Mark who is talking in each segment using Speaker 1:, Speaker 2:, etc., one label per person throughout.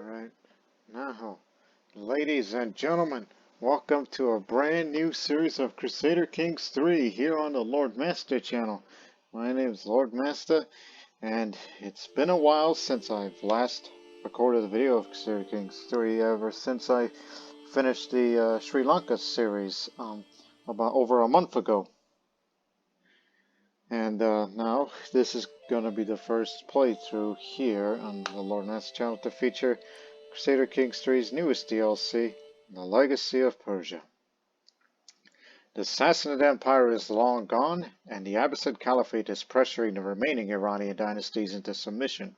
Speaker 1: Alright, now, ladies and gentlemen, welcome to a brand new series of Crusader Kings 3 here on the Lord Master channel. My name is Lord Master, and it's been a while since I've last recorded a video of Crusader Kings 3, ever since I finished the Sri Lanka series about over a month ago. And now, this is going to be the first playthrough here on the Lord Master channel to feature Crusader Kings 3's newest DLC, The Legacy of Persia. The Sassanid Empire is long gone, and the Abbasid Caliphate is pressuring the remaining Iranian dynasties into submission.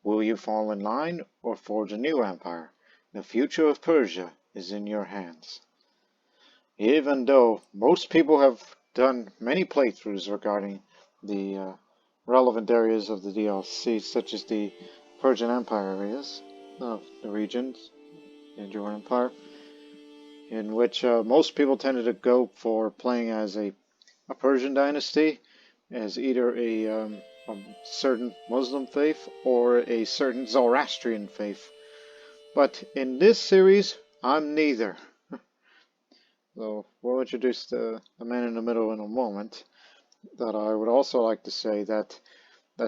Speaker 1: Will you fall in line or forge a new empire? The future of Persia is in your hands. Even though most people have done many playthroughs regarding the relevant areas of the DLC, such as the Persian Empire areas of the regions in the Empire, in which most people tended to go for playing as a Persian dynasty, as either a certain Muslim faith or a certain Zoroastrian faith. But in this series, I'm neither. So we'll introduce the man in the middle in a moment. That I would also like to say that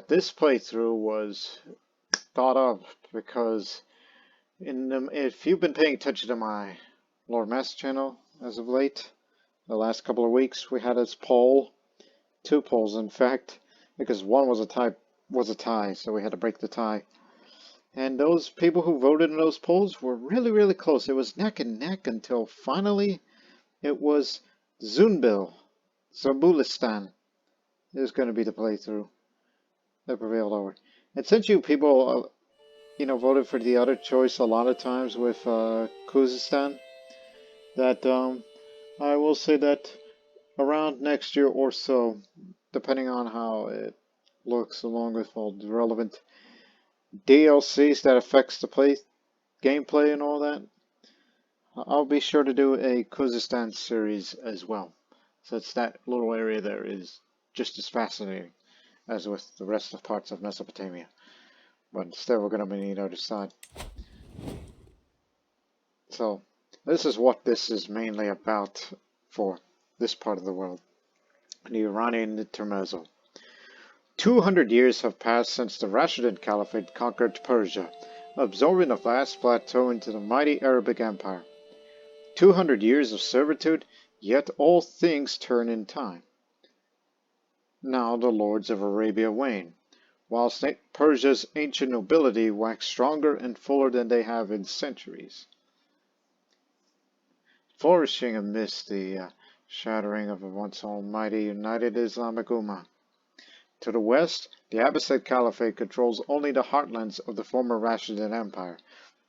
Speaker 1: this playthrough was thought of because if you've been paying attention to my Lord Master channel as of late, the last couple of weeks we had this poll, two polls in fact, because one was a tie, so we had to break the tie. And those people who voted in those polls were really close. It was neck and neck until finally it was Zunbil, Zabulistan, is going to be the playthrough that prevailed over. And since you people, voted for the other choice a lot of times with Khuzestan, that I will say that around next year or so, depending on how it looks, along with all the relevant DLCs that affects the gameplay and all that, I'll be sure to do a Khuzestan series as well, since that little area there is just as fascinating as with the rest of parts of Mesopotamia. But instead we're going to be on the other side. So this is what this is mainly about for this part of the world, the Iranian intermezzo. 200 years have passed since the Rashidun Caliphate conquered Persia, absorbing the vast plateau into the mighty Arabic Empire. 200 years of servitude, yet all things turn in time. Now the lords of Arabia wane, whilst Persia's ancient nobility wax stronger and fuller than they have in centuries. Flourishing amidst the shattering of a once almighty united Islamic Ummah. To the west, the Abbasid Caliphate controls only the heartlands of the former Rashidun Empire,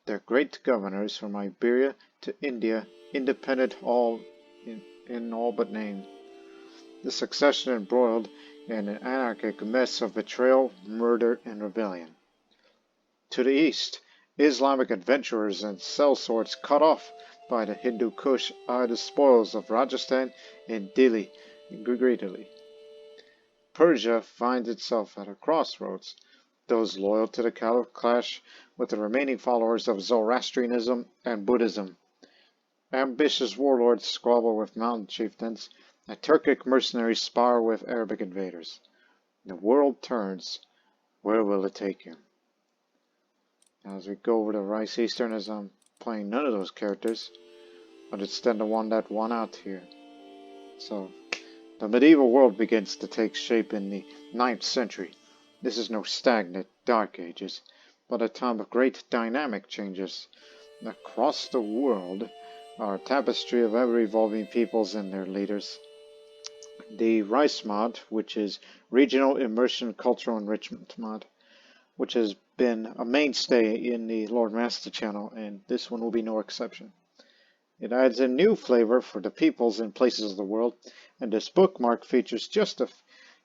Speaker 1: their great governors from Iberia to India, independent all in all but name. The succession embroiled in an anarchic mess of betrayal, murder, and rebellion. To the east, Islamic adventurers and sellswords cut off by the Hindu Kush are the spoils of Rajasthan and Delhi greedily. Persia finds itself at a crossroads. Those loyal to the Caliph clash with the remaining followers of Zoroastrianism and Buddhism. Ambitious warlords squabble with mountain chieftains, and Turkic mercenaries spar with Arabic invaders. The world turns. Where will it take you? As we go over to Rice Eastern, as I'm playing none of those characters, but it's then the one that won out here. So, the medieval world begins to take shape in the 9th century. This is no stagnant Dark Ages, but a time of great dynamic changes. Across the world are a tapestry of ever-evolving peoples and their leaders. The Rice mod, which is Regional Immersion Cultural Enrichment mod, which has been a mainstay in the Lord Master channel, and this one will be no exception. It adds a new flavor for the peoples and places of the world, and this bookmark features just a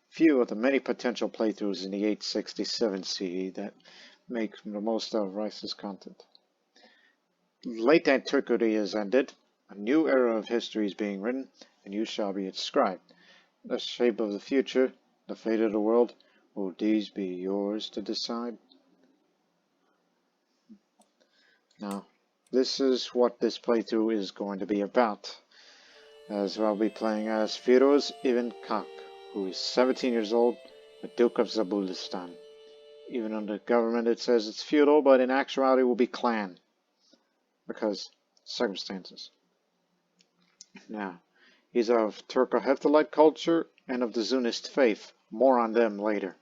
Speaker 1: few of the many potential playthroughs in the 867 CE that make the most of Rice's content. Late Antiquity is ended, a new era of history is being written, and you shall be its scribe. The shape of the future, the fate of the world, will these be yours to decide? Now, this is what this playthrough is going to be about, as I'll be playing as Firuz Ibn Kak, who is 17 years old, a Duke of Zabulistan. Even under government it says it's feudal, but in actuality it will be clan, because circumstances. Now, he's of Turco-Hephthalite culture and of the Zunist faith. More on them later.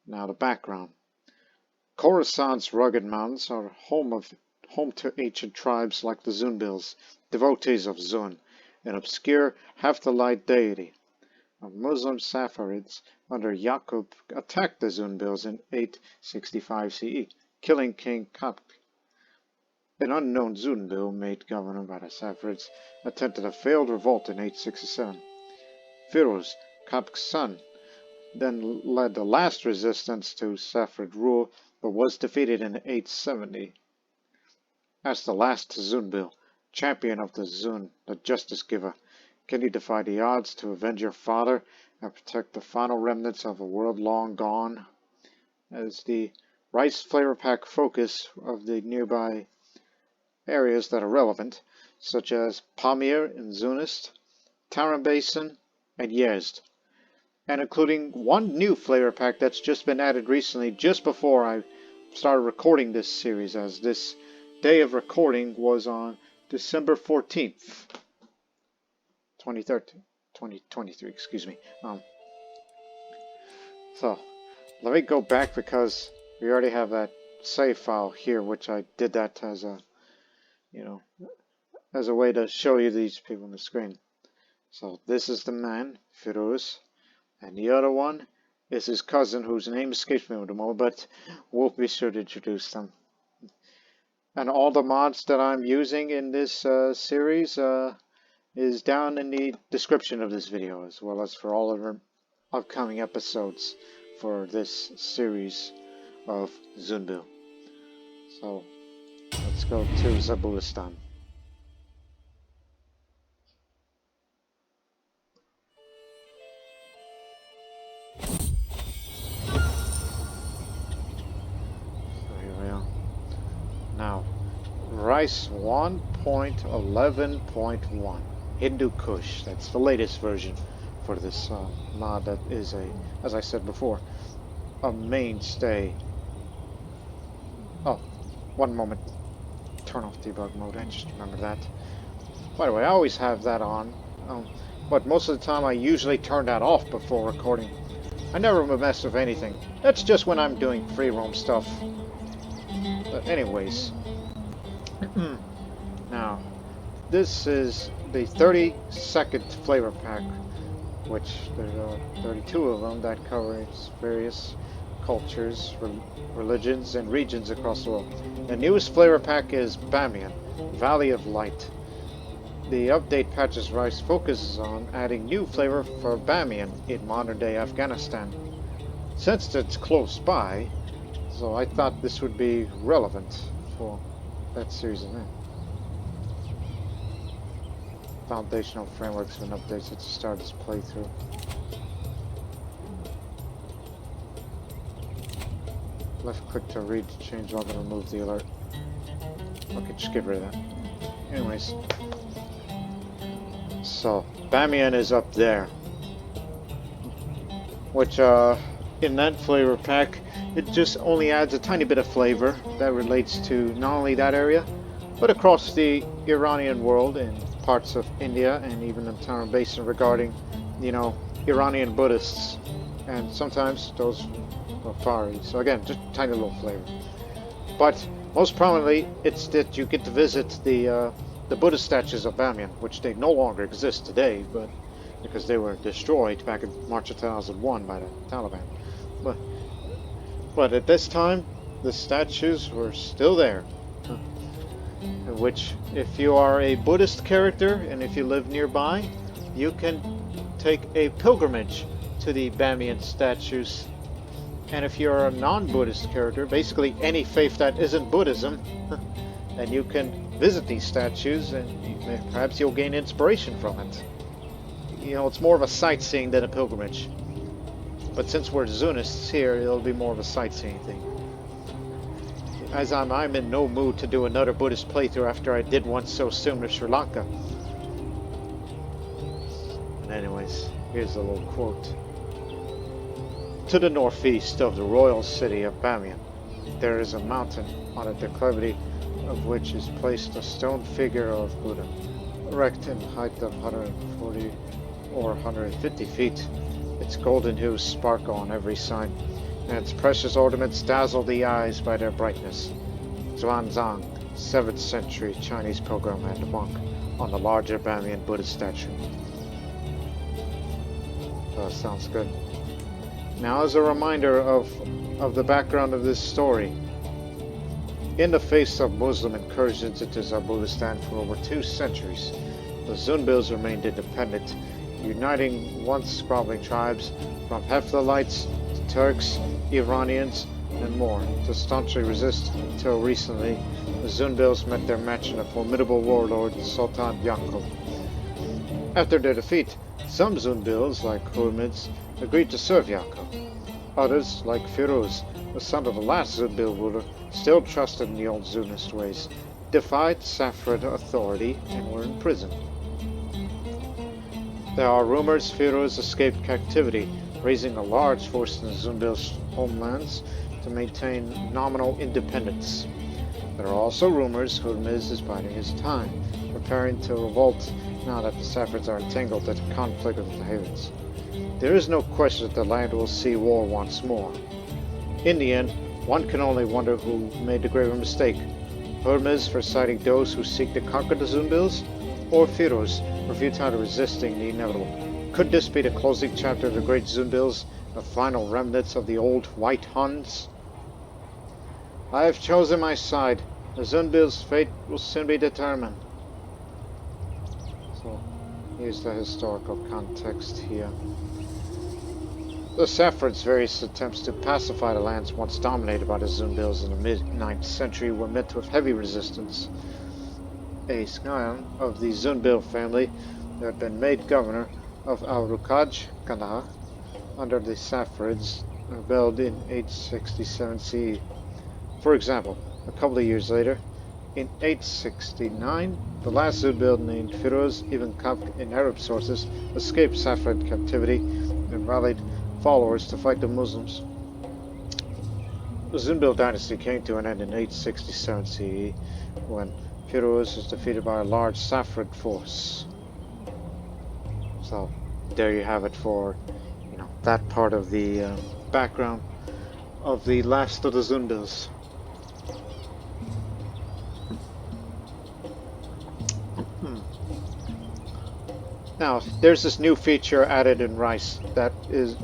Speaker 1: Now the background. Khorasan's rugged mountains are home to ancient tribes like the Zunbils, devotees of Zun, an obscure Hephthalite deity. Muslim Saffarids under Yaqub attacked the Zunbils in 865 CE, killing King Kapk. An unknown Zunbil, made governor by the Saffarids, attempted a failed revolt in 867. Firuz, Kapk's son, then led the last resistance to Saffarid rule, but was defeated in 870. As the last Zunbil, champion of the Zun, the justice giver, can you defy the odds to avenge your father and protect the final remnants of a world long gone? As the rice flavor pack focus of the nearby areas that are relevant, such as Pamir in Zunist, Taran Basin, and Yezd, and including one new flavor pack that's just been added recently, just before I started recording this series, as this day of recording was on December 14th, 2023, excuse me. So, let me go back because we already have that save file here, which I did that as a, as a way to show you these people on the screen. So, this is the man, Firuz. And the other one is his cousin, whose name escapes me at the moment, but we'll be sure to introduce them. And all the mods that I'm using in this series is down in the description of this video, as well as for all of our upcoming episodes for this series of Zunbil. So, let's go to Zabulistan. Now, Rice 1.11.1 Hindu Kush. That's the latest version for this mod that is as I said before, a mainstay. Oh, one moment. Turn off debug mode. I just remembered that. By the way, I always have that on, but most of the time I usually turn that off before recording. I never mess with anything. That's just when I'm doing free roam stuff. But anyways, now this is the 32nd flavor pack, which there are 32 of them that covers various cultures, religions, and regions across the world. The newest flavor pack is Bamiyan, Valley of Light. The update patches Rice focuses on adding new flavor for Bamiyan in modern-day Afghanistan. Since it's close by, so I thought this would be relevant for that series of names. Foundational frameworks and updates at the start of this playthrough. Left click to read to change log and remove the alert. Okay, just get rid of that. Anyways. So, Bamiyan is up there. Which, in that flavor pack, it just only adds a tiny bit of flavor that relates to not only that area, but across the Iranian world and parts of India and even the Taran Basin regarding, Iranian Buddhists. And sometimes those are far east. So again, just tiny little flavor. But most prominently, it's that you get to visit the Buddhist statues of Bamiyan, which they no longer exist today, but because they were destroyed back in March of 2001 by the Taliban. But at this time, the statues were still there. Which, if you are a Buddhist character and if you live nearby, you can take a pilgrimage to the Bamiyan statues. And if you're a non-Buddhist character, basically any faith that isn't Buddhism, then you can visit these statues and perhaps you'll gain inspiration from it. It's more of a sightseeing than a pilgrimage. But since we're Zunists here, it'll be more of a sightseeing thing. as I'm in no mood to do another Buddhist playthrough after I did one so soon with Sri Lanka. And anyways, here's a little quote. To the northeast of the royal city of Bamiyan, there is a mountain on a declivity of which is placed a stone figure of Buddha, erect in height of 140 or 150 feet. Its golden hues sparkle on every side, and its precious ornaments dazzle the eyes by their brightness. Xuanzang, 7th century Chinese pilgrim and monk, on the larger Bamiyan Buddha statue. Sounds good. Now, as a reminder of the background of this story, in the face of Muslim incursions into Zabulistan for over 2 centuries, the Zunbils remained independent, uniting once squabbling tribes from Hephthalites to Turks, Iranians, and more to staunchly resist until recently the Zunbils met their match in the formidable warlord Sultan Yaqub. After their defeat, some Zunbils, like Hurmids, agreed to serve Yaqub. Others, like Firuz, the son of the last Zunbil ruler, still trusted in the old Zunist ways, defied Saffarid authority, and were imprisoned. There are rumors Firuz escaped captivity, raising a large force in the Zunbil's homelands to maintain nominal independence. There are also rumors Hurmiz is biding his time, preparing to revolt now that the Saffarids are entangled in a conflict with the Havens. There is no question that the land will see war once more. In the end, one can only wonder who made the graver mistake, Hurmiz for citing those who seek to conquer the Zunbils, or Firuz for futile resisting the inevitable. Could this be the closing chapter of the great Zunbils, the final remnants of the old White Huns? I have chosen my side. The Zunbils' fate will soon be determined. So, here's the historical context here. The Saffarids' various attempts to pacify the lands once dominated by the Zunbils in the mid-9th century were met with heavy resistance. A scion of the Zunbil family that had been made governor of Al-Rukaj, Kandahar, under the Saffarids, rebelled in 867 CE. For example, a couple of years later, in 869, the last Zunbil named Firuz ibn Kabk in Arab sources escaped Saffarid captivity and rallied followers to fight the Muslims. The Zunbil dynasty came to an end in 867 CE when Firuz was defeated by a large Saffarid force. So there you have it for that part of the background of the last of the Zunbils. Now, there's this new feature added in Rice that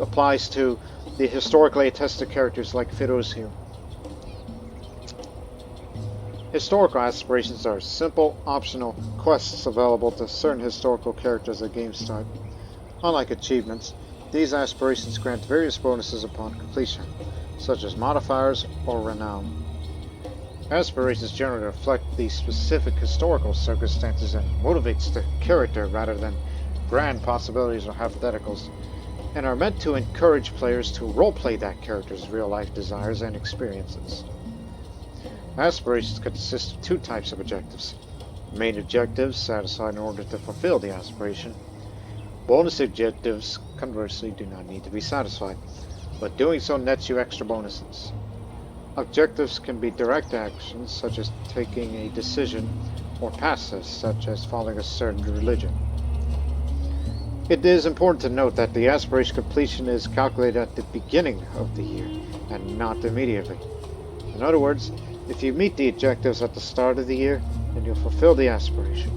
Speaker 1: applies to the historically attested characters like Firuz here. Historical aspirations are simple, optional quests available to certain historical characters at game start. Unlike achievements, these aspirations grant various bonuses upon completion, such as modifiers or renown. Aspirations generally reflect the specific historical circumstances and motivates the character rather than grand possibilities or hypotheticals, and are meant to encourage players to roleplay that character's real-life desires and experiences. Aspirations consist of 2 types of objectives. Main objectives, satisfied in order to fulfill the aspiration. Bonus objectives, conversely, do not need to be satisfied, but doing so nets you extra bonuses. Objectives can be direct actions, such as taking a decision, or passive, such as following a certain religion. It is important to note that the aspiration completion is calculated at the beginning of the year, and not immediately. In other words, if you meet the objectives at the start of the year, then you'll fulfill the aspiration.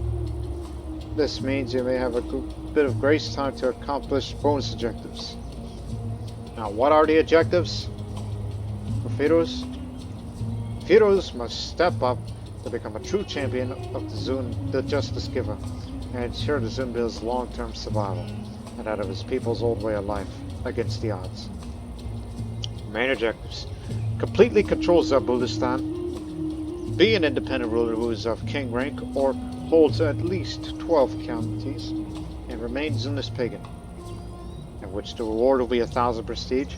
Speaker 1: This means you may have a bit of grace time to accomplish bonus objectives. Now, what are the objectives for Firuz? Firuz must step up to become a true champion of the Justice Giver, and ensure the Zunbil's long-term survival, and that of his people's old way of life, against the odds. Main objectives: completely control Zabulistan, be an independent ruler who is of king rank or holds at least 12 counties, and remain Zunist pagan, in which the reward will be 1,000 prestige,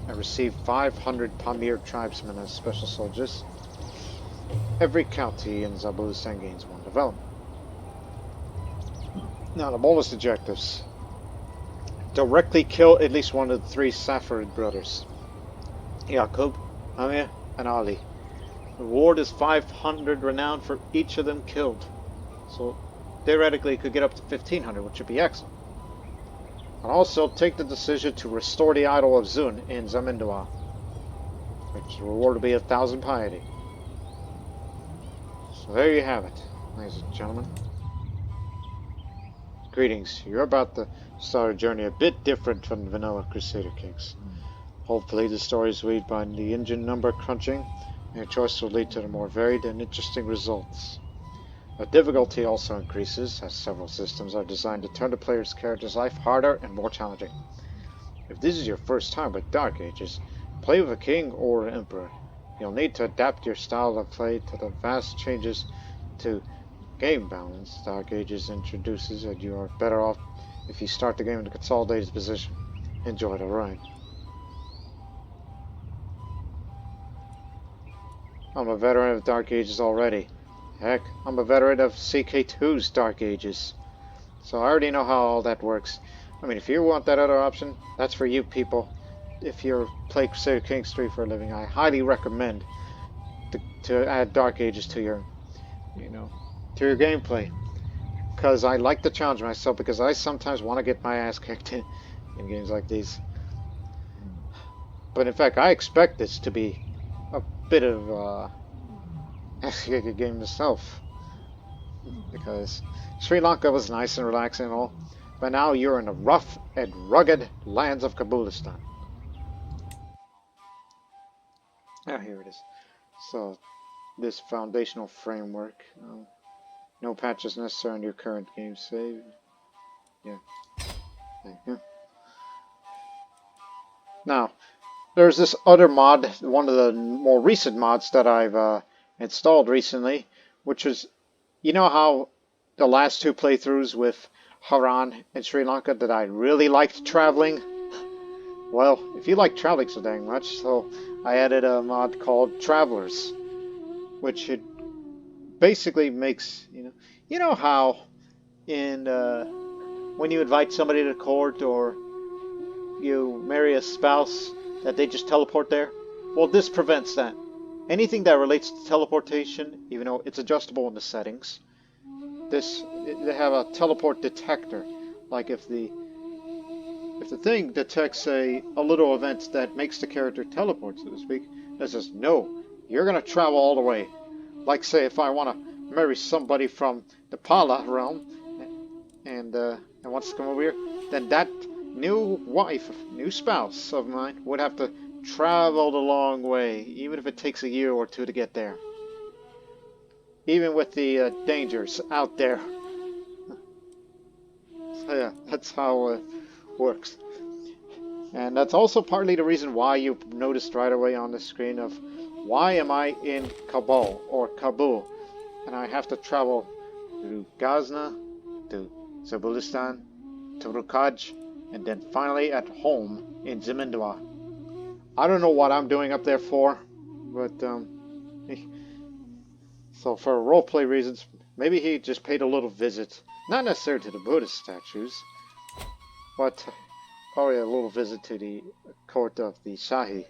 Speaker 1: and receive 500 Pamir tribesmen as special soldiers. Every county in Zabulistan gains 1 development. Now the bonus objectives. Directly kill at least one of the 3 Saffarid brothers. Yaqub, Amir, and Ali. The reward is 500 renown for each of them killed. So theoretically it could get up to 1500, which would be excellent. And also take the decision to restore the idol of Zun in Zamindua, which the reward will be 1000 piety. So there you have it, ladies and gentlemen. Greetings, you're about to start a journey a bit different from the vanilla Crusader Kings. Hopefully the stories lead by the engine number crunching, and your choice will lead to the more varied and interesting results. The difficulty also increases, as several systems are designed to turn the player's character's life harder and more challenging. If this is your first time with Dark Ages, play with a king or an emperor. You'll need to adapt your style of play to the vast changes to game balance Dark Ages introduces, and you are better off if you start the game in a consolidated position. Enjoy the ride. I'm a veteran of Dark Ages already. Heck, I'm a veteran of CK2's Dark Ages. So I already know how all that works. I mean, if you want that other option, that's for you people. If you're playing Crusader Kings 3 for a living, I highly recommend to add Dark Ages to your, to your gameplay. Because I like to challenge myself, because I sometimes want to get my ass kicked in games like these. But in fact, I expect this to be a bit of a game myself. Because Sri Lanka was nice and relaxing and all, but now you're in the rough and rugged lands of Kabulistan. Ah, here it is. So, this foundational framework. No patches necessary on your current game save. Yeah. Thank you. Now, there's this other mod, one of the more recent mods that I've installed recently, which is, you know how the last 2 playthroughs with Haran and Sri Lanka that I really liked traveling? Well, if you like traveling so dang much, so I added a mod called Travelers, which it basically makes, you know how in when you invite somebody to court or you marry a spouse that they just teleport there? Well, this prevents that. Anything that relates to teleportation, even though it's adjustable in the settings, they have a teleport detector. Like if the thing detects a little event that makes the character teleport, so to speak, it says, no, you're going to travel all the way. Like, say, if I want to marry somebody from the Pala realm and wants to come over here, then that new wife, new spouse of mine would have to travel the long way, even if it takes a year or 2 to get there. Even with the dangers out there. So yeah, that's how it works. And that's also partly the reason why you noticed right away on the screen of why am I in Kabul or Kabul, and I have to travel to Ghazna, to Zabulistan, to Rukaj, and then finally at home in Zamindua. I don't know what I'm doing up there for, but so for roleplay reasons, maybe he just paid a little visit, not necessarily to the Buddhist statues, but probably a little visit to the court of the Shahi,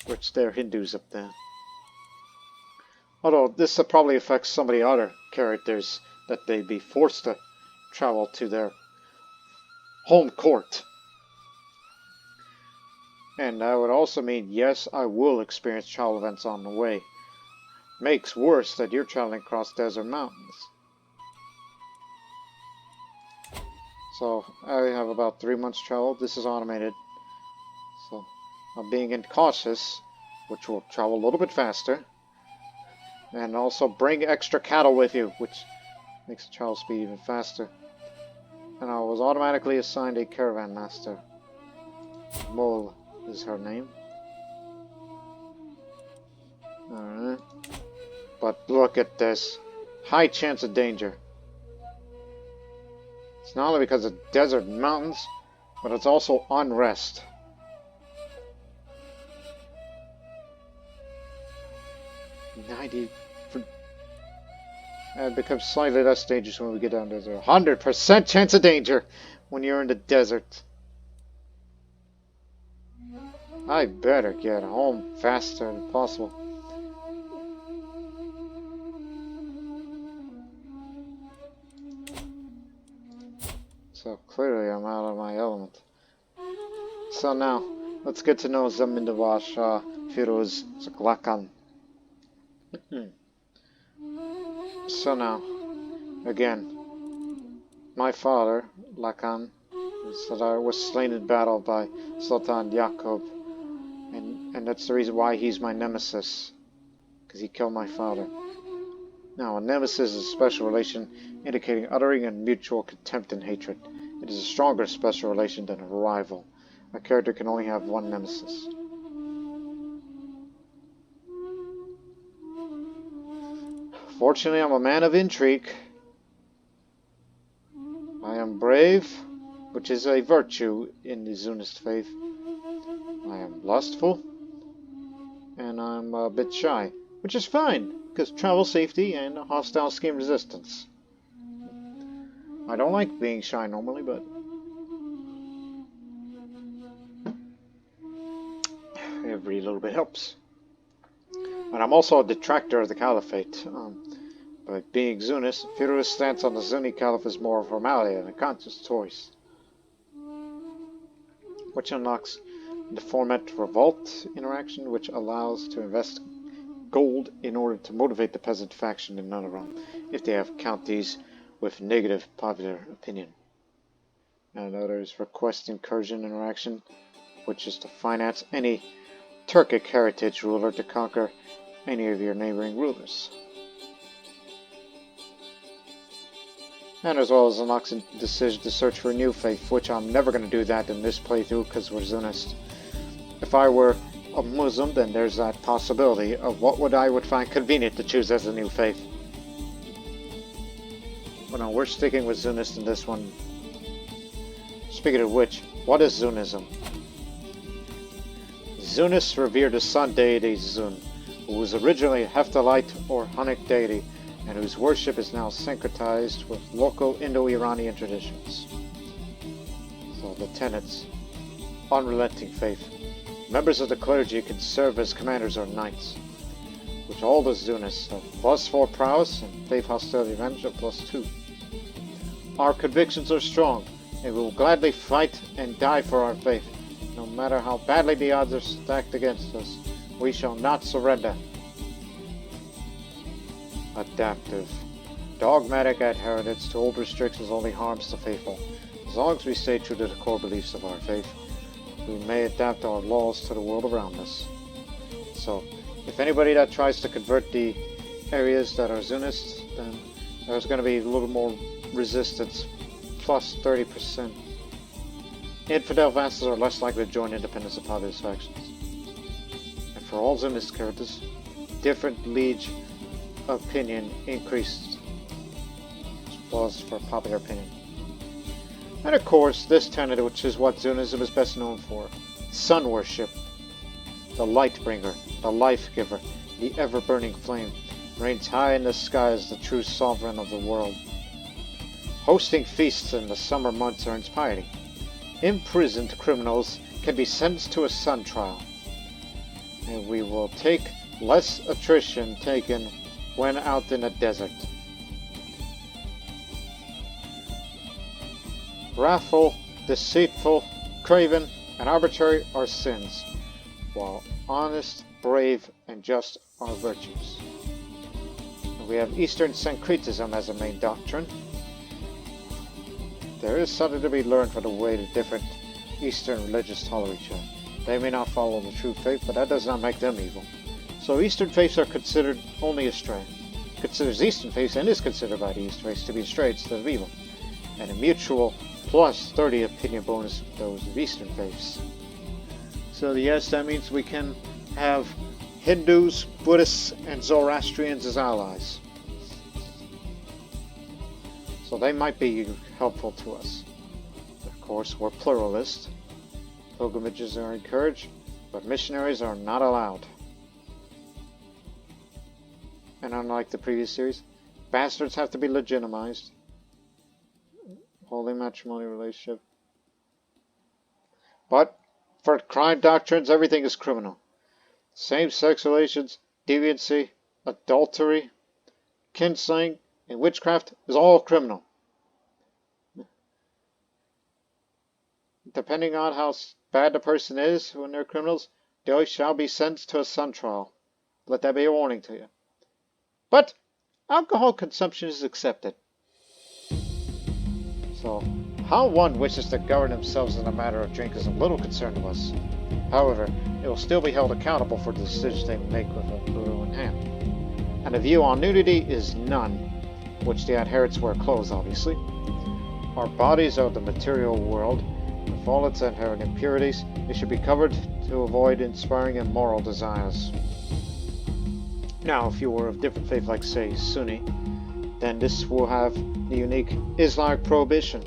Speaker 1: which they're Hindus up there. Although this probably affects some of the other characters that they'd be forced to travel to their home court. And that would also mean, yes, I will experience travel events on the way. Makes worse that you're traveling across desert mountains. So I have about 3 months travel. This is automated. So I'm being incautious, which will travel a little bit faster. And also bring extra cattle with you, which makes the travel speed even faster. And I was automatically assigned a caravan master. Mol is her name. Alright. But look at this. High chance of danger. It's not only because of desert mountains, but it's also unrest. 90. And it becomes slightly less dangerous when we get down to 100% chance of danger when you're in the desert. I better get home faster than possible. So clearly I'm out of my element. So now, let's get to know Zunbil, Firuz, Lakan. So now, again, my father, Lakan, was slain in battle by Sultan Yaqub, and that's the reason why he's my nemesis, because he killed my father. Now, a nemesis is a special relation indicating uttering and mutual contempt and hatred. It is a stronger special relation than a rival. A character can only have one nemesis. Fortunately, I'm a man of intrigue. I am brave, which is a virtue in the Zunist faith. I am lustful, and I'm a bit shy, which is fine, because travel safety and hostile scheme resistance. I don't like being shy normally, but every little bit helps. And I'm also a detractor of the Caliphate. By being Zunist, Firuz's stance on the Zuni Caliph is more a formality than a conscious choice, which unlocks the format revolt interaction, which allows to invest gold in order to motivate the peasant faction in Nunaran if they have counties with negative popular opinion. And others request incursion interaction, which is to finance any Turkic heritage ruler to conquer any of your neighboring rulers. And as well as unlocks the decision to search for a new faith, which I'm never going to do that in this playthrough because we're Zunist. If I were a Muslim, then there's that possibility of what I would find convenient to choose as a new faith. But no, we're sticking with Zunist in this one. Speaking of which, what is Zunism? Zunists revere the sun deity Zun, who was originally a Hephthalite or Hunnic deity, and whose worship is now syncretized with local Indo-Iranian traditions. So the tenets: unrelenting faith. Members of the clergy can serve as commanders or knights, which all the Zunists have +4 prowess and faith hostility advantage of +2. Our convictions are strong, and we will gladly fight and die for our faith. No matter how badly the odds are stacked against us, we shall not surrender. Adaptive. Dogmatic adherence to old restrictions only harms the faithful. As long as we stay true to the core beliefs of our faith, we may adapt our laws to the world around us. So, if anybody that tries to convert the areas that are Zunists, then there's going to be a little more resistance, +30%. Infidel vassals are less likely to join independence of popular factions. And for all Zunist characters, different liege opinion increased was for popular opinion. And of course, this tenet, which is what Zunism is best known for: sun worship, the light bringer, the life giver, the ever-burning flame, reigns high in the sky as the true sovereign of the world. Hosting feasts in the summer months earns piety. Imprisoned criminals can be sentenced to a sun trial. And we will take less attrition taken when out in a desert. Wrathful, deceitful, craven, and arbitrary are sins, while honest, brave, and just are virtues. And we have Eastern syncretism as a main doctrine. There is something to be learned from the way the different Eastern religions tolerate each other. They may not follow the true faith, but that does not make them evil. So Eastern faiths are considered only astray. Considers Eastern faiths and is considered by the Eastern faiths to be astray instead of evil. And a mutual +30 opinion bonus for those of Eastern faiths. So yes, that means we can have Hindus, Buddhists, and Zoroastrians as allies. So they might be helpful to us. Of course, we're pluralist. Pilgrimages are encouraged, but missionaries are not allowed. And unlike the previous series, bastards have to be legitimized. Holy matrimony relationship. But for crime doctrines, everything is criminal. Same-sex relations, deviancy, adultery, kinslaying, and witchcraft is all criminal. Depending on how bad the person is when they're criminals, they shall be sentenced to a sun trial. Let that be a warning to you. But alcohol consumption is accepted. So, how one wishes to govern themselves in the matter of drink is of little concern to us. However, they will still be held accountable for the decisions they make with a Lulu in hand. And the view on nudity is none, which the adherents wear clothes, obviously. Our bodies are the material world. With all its inherent impurities, they should be covered to avoid inspiring immoral desires. Now, if you were of different faith, like say Sunni, then this will have the unique Islamic prohibition,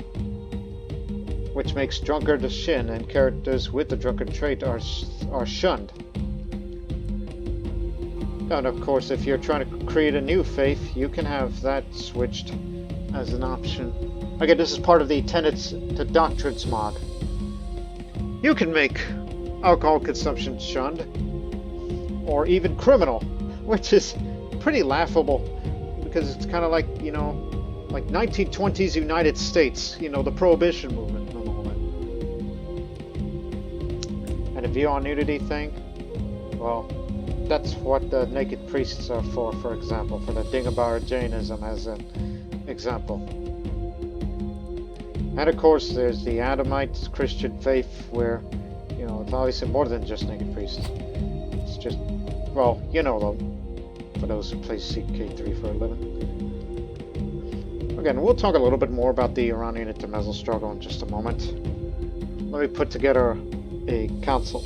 Speaker 1: which makes drunkard a shin and characters with the drunkard trait are shunned. And of course, if you're trying to create a new faith, you can have that switched as an option. Again, this is part of the Tenets to Doctrines mod. You can make alcohol consumption shunned, or even criminal, which is pretty laughable, because it's kind of like, you know, like 1920s United States, you know, the Prohibition movement and all that. And the view on nudity thing, well, that's what the naked priests are for example, for the Dingabara Jainism as an example. And of course, there's the Adamite Christian faith where, you know, it's obviously more than just naked priests. It's just, well, you know them, for those who play CK3 for a living. Again, we'll talk a little bit more about the Iranian intermezzo struggle in just a moment. Let me put together a council.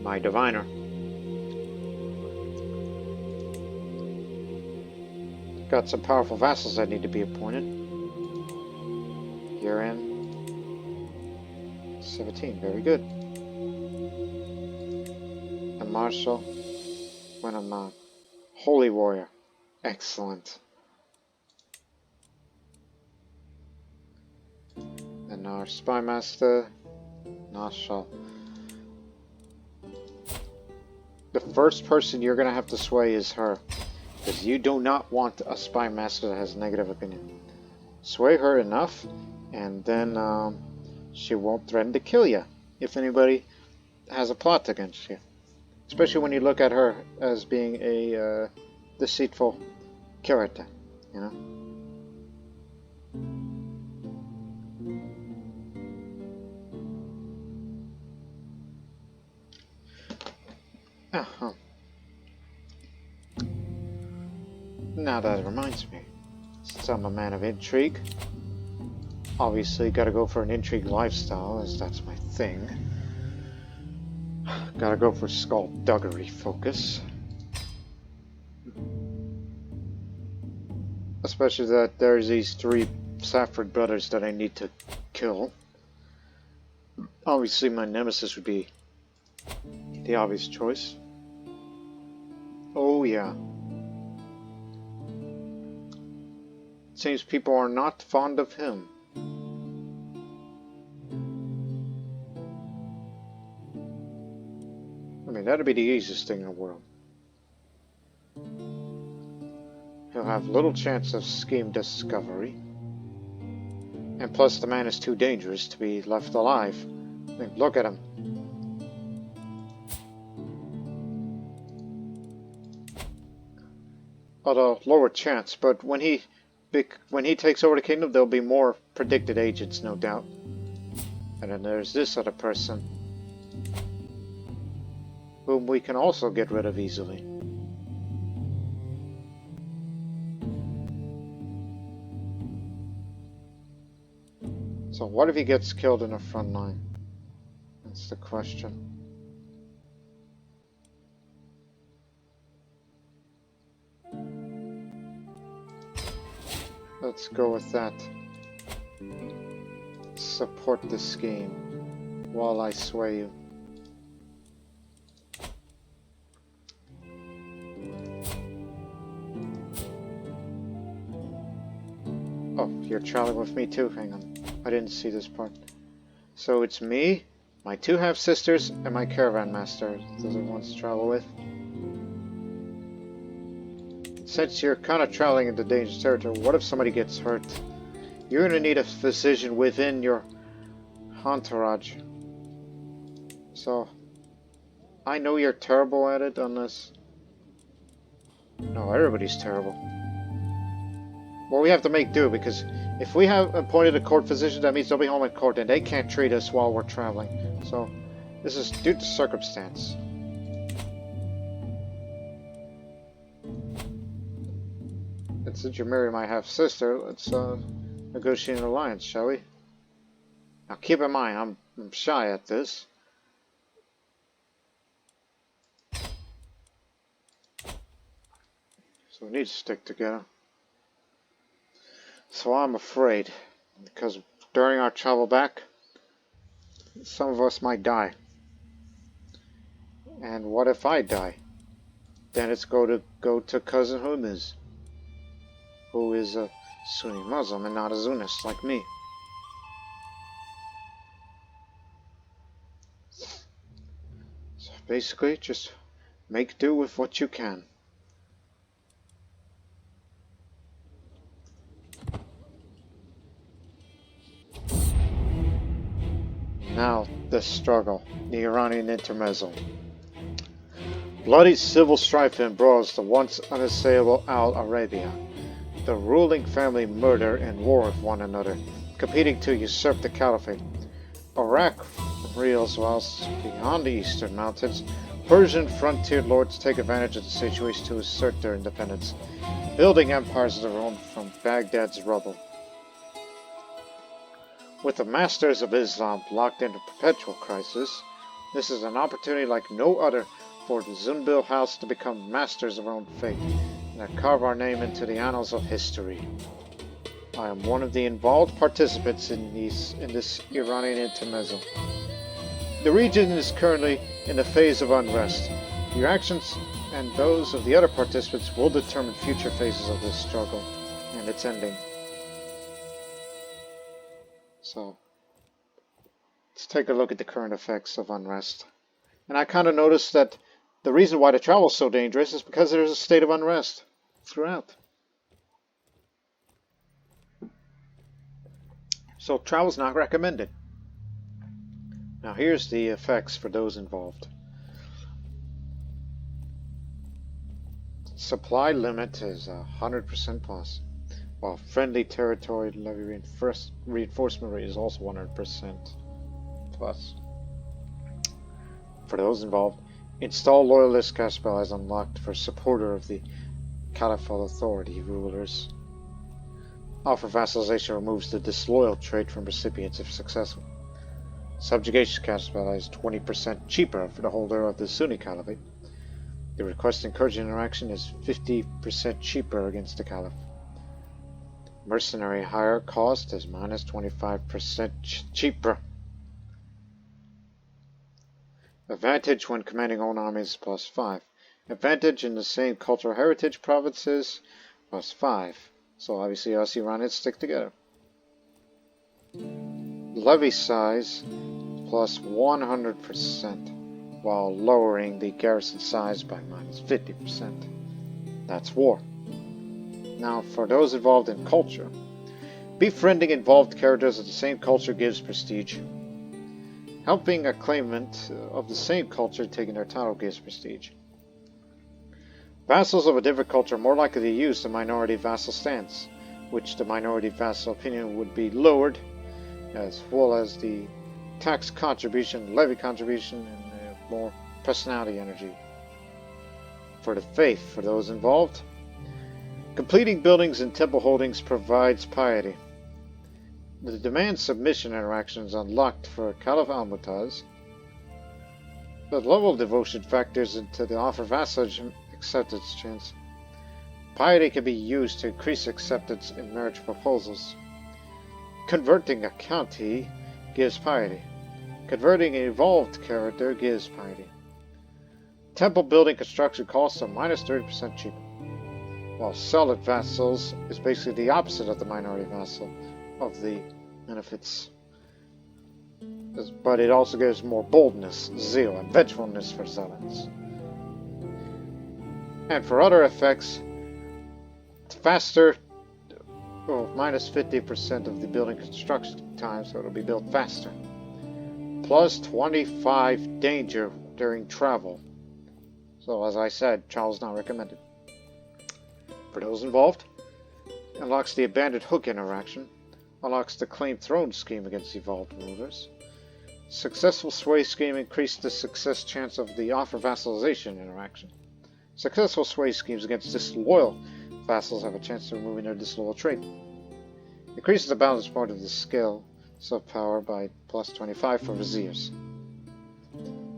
Speaker 1: My diviner. Got some powerful vassals that need to be appointed. You're in 17, very good. A marshal, when I'm not. Holy warrior, excellent. And our spy master, Nashal. The first person you're gonna have to sway is her. Because you do not want a spy master that has a negative opinion. Sway her enough, and then she won't threaten to kill you if anybody has a plot against you. Especially when you look at her as being a deceitful character, you know? Uh-huh. Now that reminds me, since I'm a man of intrigue, obviously gotta go for an intrigue lifestyle, as that's my thing. Gotta go for skullduggery focus. Especially that there's these 3 Saffarid brothers that I need to kill. Obviously my nemesis would be the obvious choice. Oh yeah. Seems people are not fond of him. I mean, that'd be the easiest thing in the world. He'll have little chance of scheme discovery. And plus the man is too dangerous to be left alive. I mean, look at him. Although, lower chance, but when he takes over the kingdom, there'll be more predicted agents, no doubt. And then there's this other person, whom we can also get rid of easily. So what if he gets killed in the front line? That's the question. Let's go with that. Support the scheme. while I sway you. Oh, you're traveling with me too? Hang on. I didn't see this part. So it's me, my 2 half-sisters, and my caravan master. Those are the ones to travel with. Since you're kind of traveling into dangerous territory, what if somebody gets hurt? You're going to need a physician within your entourage. So, I know you're terrible at it unless... No, everybody's terrible. Well, we have to make do, because if we have appointed a court physician, that means they'll be home at court, and they can't treat us while we're traveling. So, this is due to circumstance. And since you're married my half-sister, let's negotiate an alliance, shall we? Now, keep in mind, I'm shy at this. So we need to stick together. So I'm afraid, because during our travel back, some of us might die. And what if I die? Then it's go to cousin Humuz, who is a Sunni Muslim and not a Zunist like me. So basically, just make do with what you can. Now, the struggle, the Iranian intermezzo. Bloody civil strife embroils the once unassailable Al Arabia. The ruling family murder and war with one another, competing to usurp the caliphate. Iraq reels whilst beyond the eastern mountains, Persian frontier lords take advantage of the situation to assert their independence, building empires of their own from Baghdad's rubble. With the masters of Islam locked into perpetual crisis, this is an opportunity like no other for the Zunbil house to become masters of our own fate and to carve our name into the annals of history. I am one of the involved participants in this Iranian intermezzo. The region is currently in a phase of unrest. Your actions and those of the other participants will determine future phases of this struggle and its ending. So, let's take a look at the current effects of unrest. And I kind of noticed that the reason why the travel is so dangerous is because there's a state of unrest throughout. So travel is not recommended. Now here's the effects for those involved. Supply limit is 100% plus, while friendly territory levy reinforcement rate is also 100% plus. For those involved, install loyalist cash spell as unlocked for supporter of the Caliphal authority rulers. Offer vassalization removes the disloyal trait from recipients if successful. Subjugation cash spell is 20% cheaper for the holder of the Sunni Caliphate. The request encouraging interaction is 50% cheaper against the Caliph. Mercenary hire cost is minus 25% cheaper. Advantage when commanding own armies plus 5. Advantage in the same cultural heritage provinces plus 5. So obviously us Iranians stick together. Levy size plus 100%, while lowering the garrison size by minus 50%. That's war. Now for those involved in culture, befriending involved characters of the same culture gives prestige. Helping a claimant of the same culture taking their title gives prestige. Vassals of a different culture are more likely to use the minority vassal stance, which the minority vassal opinion would be lowered, as well as the tax contribution, levy contribution, and more personality energy. For the faith, for those involved, completing buildings and temple holdings provides piety. The demand submission interaction is unlocked for Caliph Al-Mutaz. The level of devotion factors into the offer vassalage acceptance chance. Piety can be used to increase acceptance in marriage proposals. Converting a county gives piety. Converting an evolved character gives piety. Temple building construction costs are minus 30% cheaper. While solid vassals is basically the opposite of the minority vassal of the benefits. But it also gives more boldness, zeal, and vengefulness for zealots. And for other effects, it's faster, minus 50% of the building construction time, so it'll be built faster. Plus 25 danger during travel. So as I said, travel is not recommended. For those involved, unlocks the abandoned hook interaction, unlocks the claim throne scheme against evolved rulers. Successful sway scheme increased the success chance of the offer vassalization interaction. Successful sway schemes against disloyal vassals have a chance of removing their disloyal trait. Increases the balance point of the skill sub-power by plus 25 for viziers.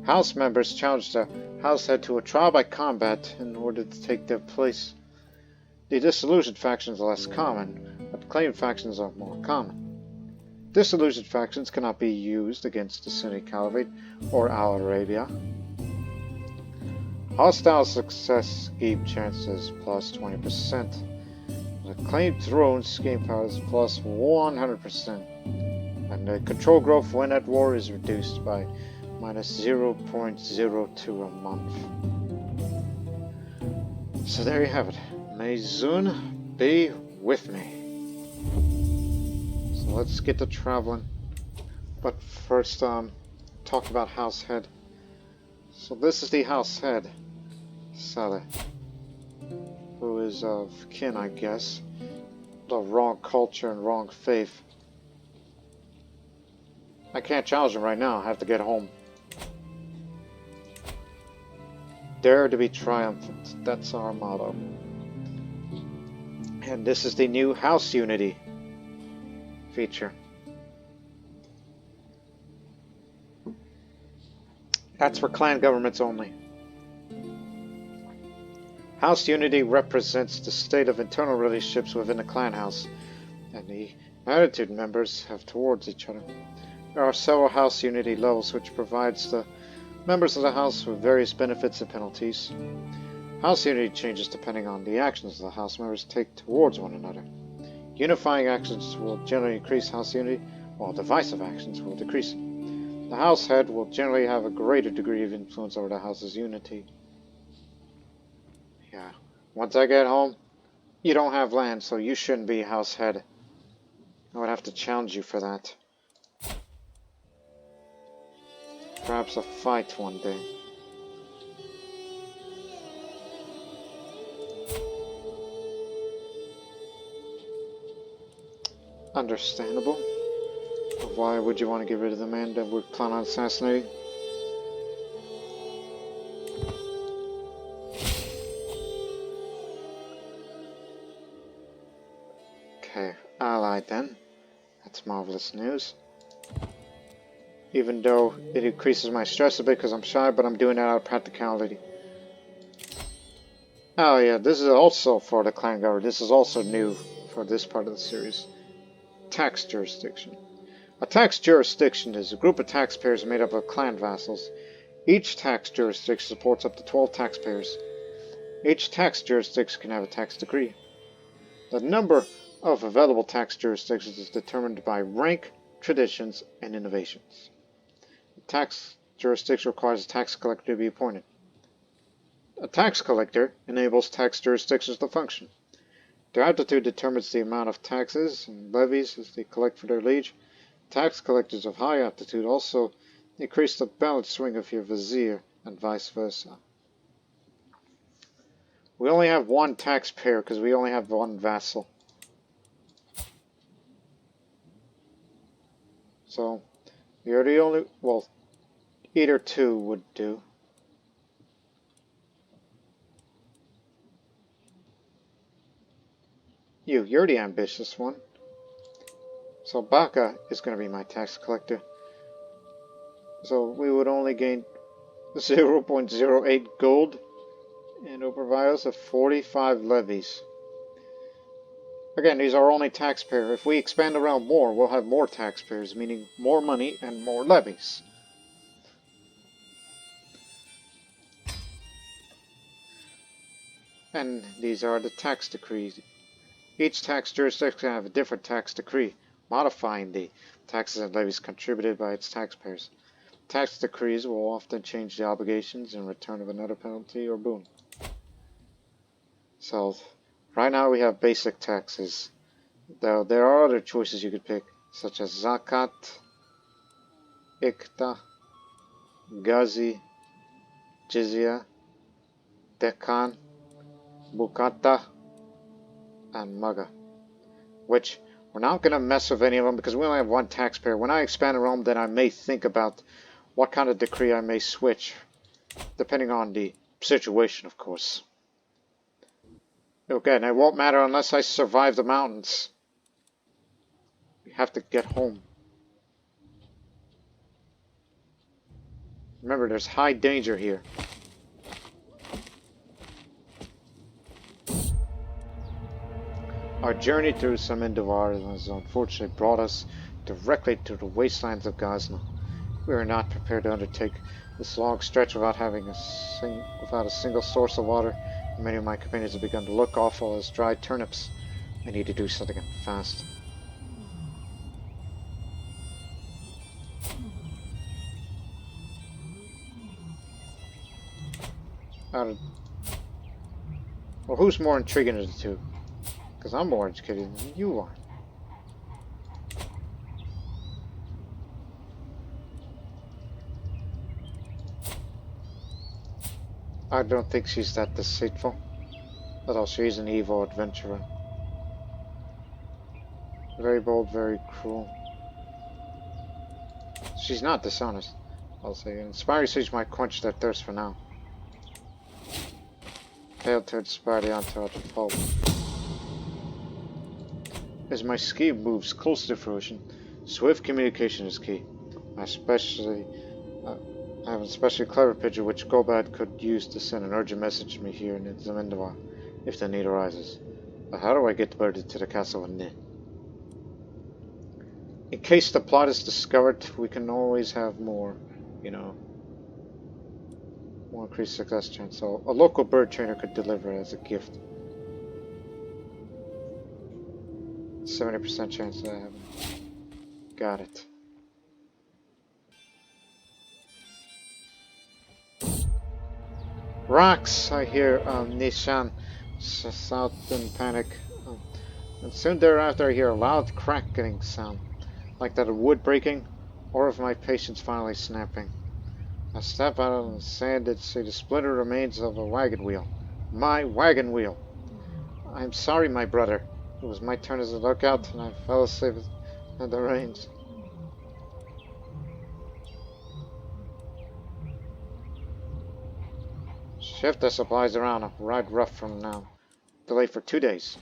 Speaker 1: House members challenge the house head to a trial by combat in order to take their place. The disillusioned factions are less common, but claimed factions are more common. Disillusioned factions cannot be used against the Sunni Caliphate or Al Arabia. Hostile success scheme chances plus 20%. The claimed throne scheme power is plus 100%. And the control growth when at war is reduced by minus 0.02 a month. So there you have it. May Zun be with me. So let's get to traveling. But first, talk about House Head. So this is the House Head, Saleh, who is of kin, I guess, the wrong culture and wrong faith. I can't challenge him right now. I have to get home. Dare to be triumphant. That's our motto. And this is the new House Unity feature. That's for clan governments only. House Unity represents the state of internal relationships within a clan house and the attitude members have towards each other. There are several House Unity levels which provides the members of the house with various benefits and penalties. House Unity changes depending on the actions the house members take towards one another. Unifying actions will generally increase House Unity, while divisive actions will decrease it. The house head will generally have a greater degree of influence over the house's unity. Yeah, once I get home, you don't have land, so you shouldn't be house head. I would have to challenge you for that. Perhaps a fight one day. Understandable. Why would you want to get rid of the man that would plan on assassinating? Okay, allied then. That's marvelous news. Even though it increases my stress a bit because I'm shy, but I'm doing it out of practicality. Oh yeah, this is also for the clan government. This is also new for this part of the series. Tax jurisdiction. A tax jurisdiction is a group of taxpayers made up of clan vassals. Each tax jurisdiction supports up to 12 taxpayers. Each tax jurisdiction can have a tax decree. The number of available tax jurisdictions is determined by rank, traditions, and innovations. A tax jurisdiction requires a tax collector to be appointed. A tax collector enables tax jurisdictions to function. Their aptitude determines the amount of taxes and levies as they collect for their liege. Tax collectors of high aptitude also increase the balance swing of your vizier, and vice versa. We only have one taxpayer because we only have one vassal. So, you're the only, well, either two would do. You're the ambitious one. So Baka is going to be my tax collector. So we would only gain 0.08 gold and over vials of 45 levies. Again, these are only taxpayers. If we expand around more, we'll have more taxpayers, meaning more money and more levies. And these are the tax decrees. Each tax jurisdiction have a different tax decree, modifying the taxes and levies contributed by its taxpayers. Tax decrees will often change the obligations in return of another penalty or boon. So, right now we have basic taxes, though there are other choices you could pick, such as Zakat, Ikta, Ghazi, Jizya, Dekan, Bukata, and Maga, which we're not going to mess with any of them because we only have one taxpayer. When I expand Rome, then I may think about what kind of decree I may switch, depending on the situation, of course. Okay, and it won't matter unless I survive the mountains. We have to get home. Remember, there's high danger here. Our journey through Zamindavar has unfortunately brought us directly to the wastelands of Ghazna. We are not prepared to undertake this long stretch without having without a single source of water. Many of my companions have begun to look awful as dried turnips. I need to do something fast. Well, who's more intriguing of the two? Because I'm more educated than you are. I don't think she's that deceitful. Although she's an evil adventurer. Very bold, very cruel. She's not dishonest, I'll say. Inspiring siege might quench their thirst for now. Fail to inspire the entourage with hope. As my scheme moves closer to fruition, swift communication is key. I have an especially clever pigeon which Gobad could use to send an urgent message to me here in Zamindavar, if the need arises. But how do I get the bird into the castle of Nin? In case the plot is discovered, we can always have more, more increased success chance. So a local bird trainer could deliver it as a gift. 70% chance that I have it. Got it. Rocks! I hear Nishan south in panic. And soon thereafter I hear a loud crackling sound, like that of wood breaking, or of my patience finally snapping. I step out on the sand and see the splintered remains of a wagon wheel. My wagon wheel! I'm sorry, my brother. It was my turn as a lookout, and I fell asleep at the reins. Shift the supplies around. I'll ride rough from now. Delay for 2 days.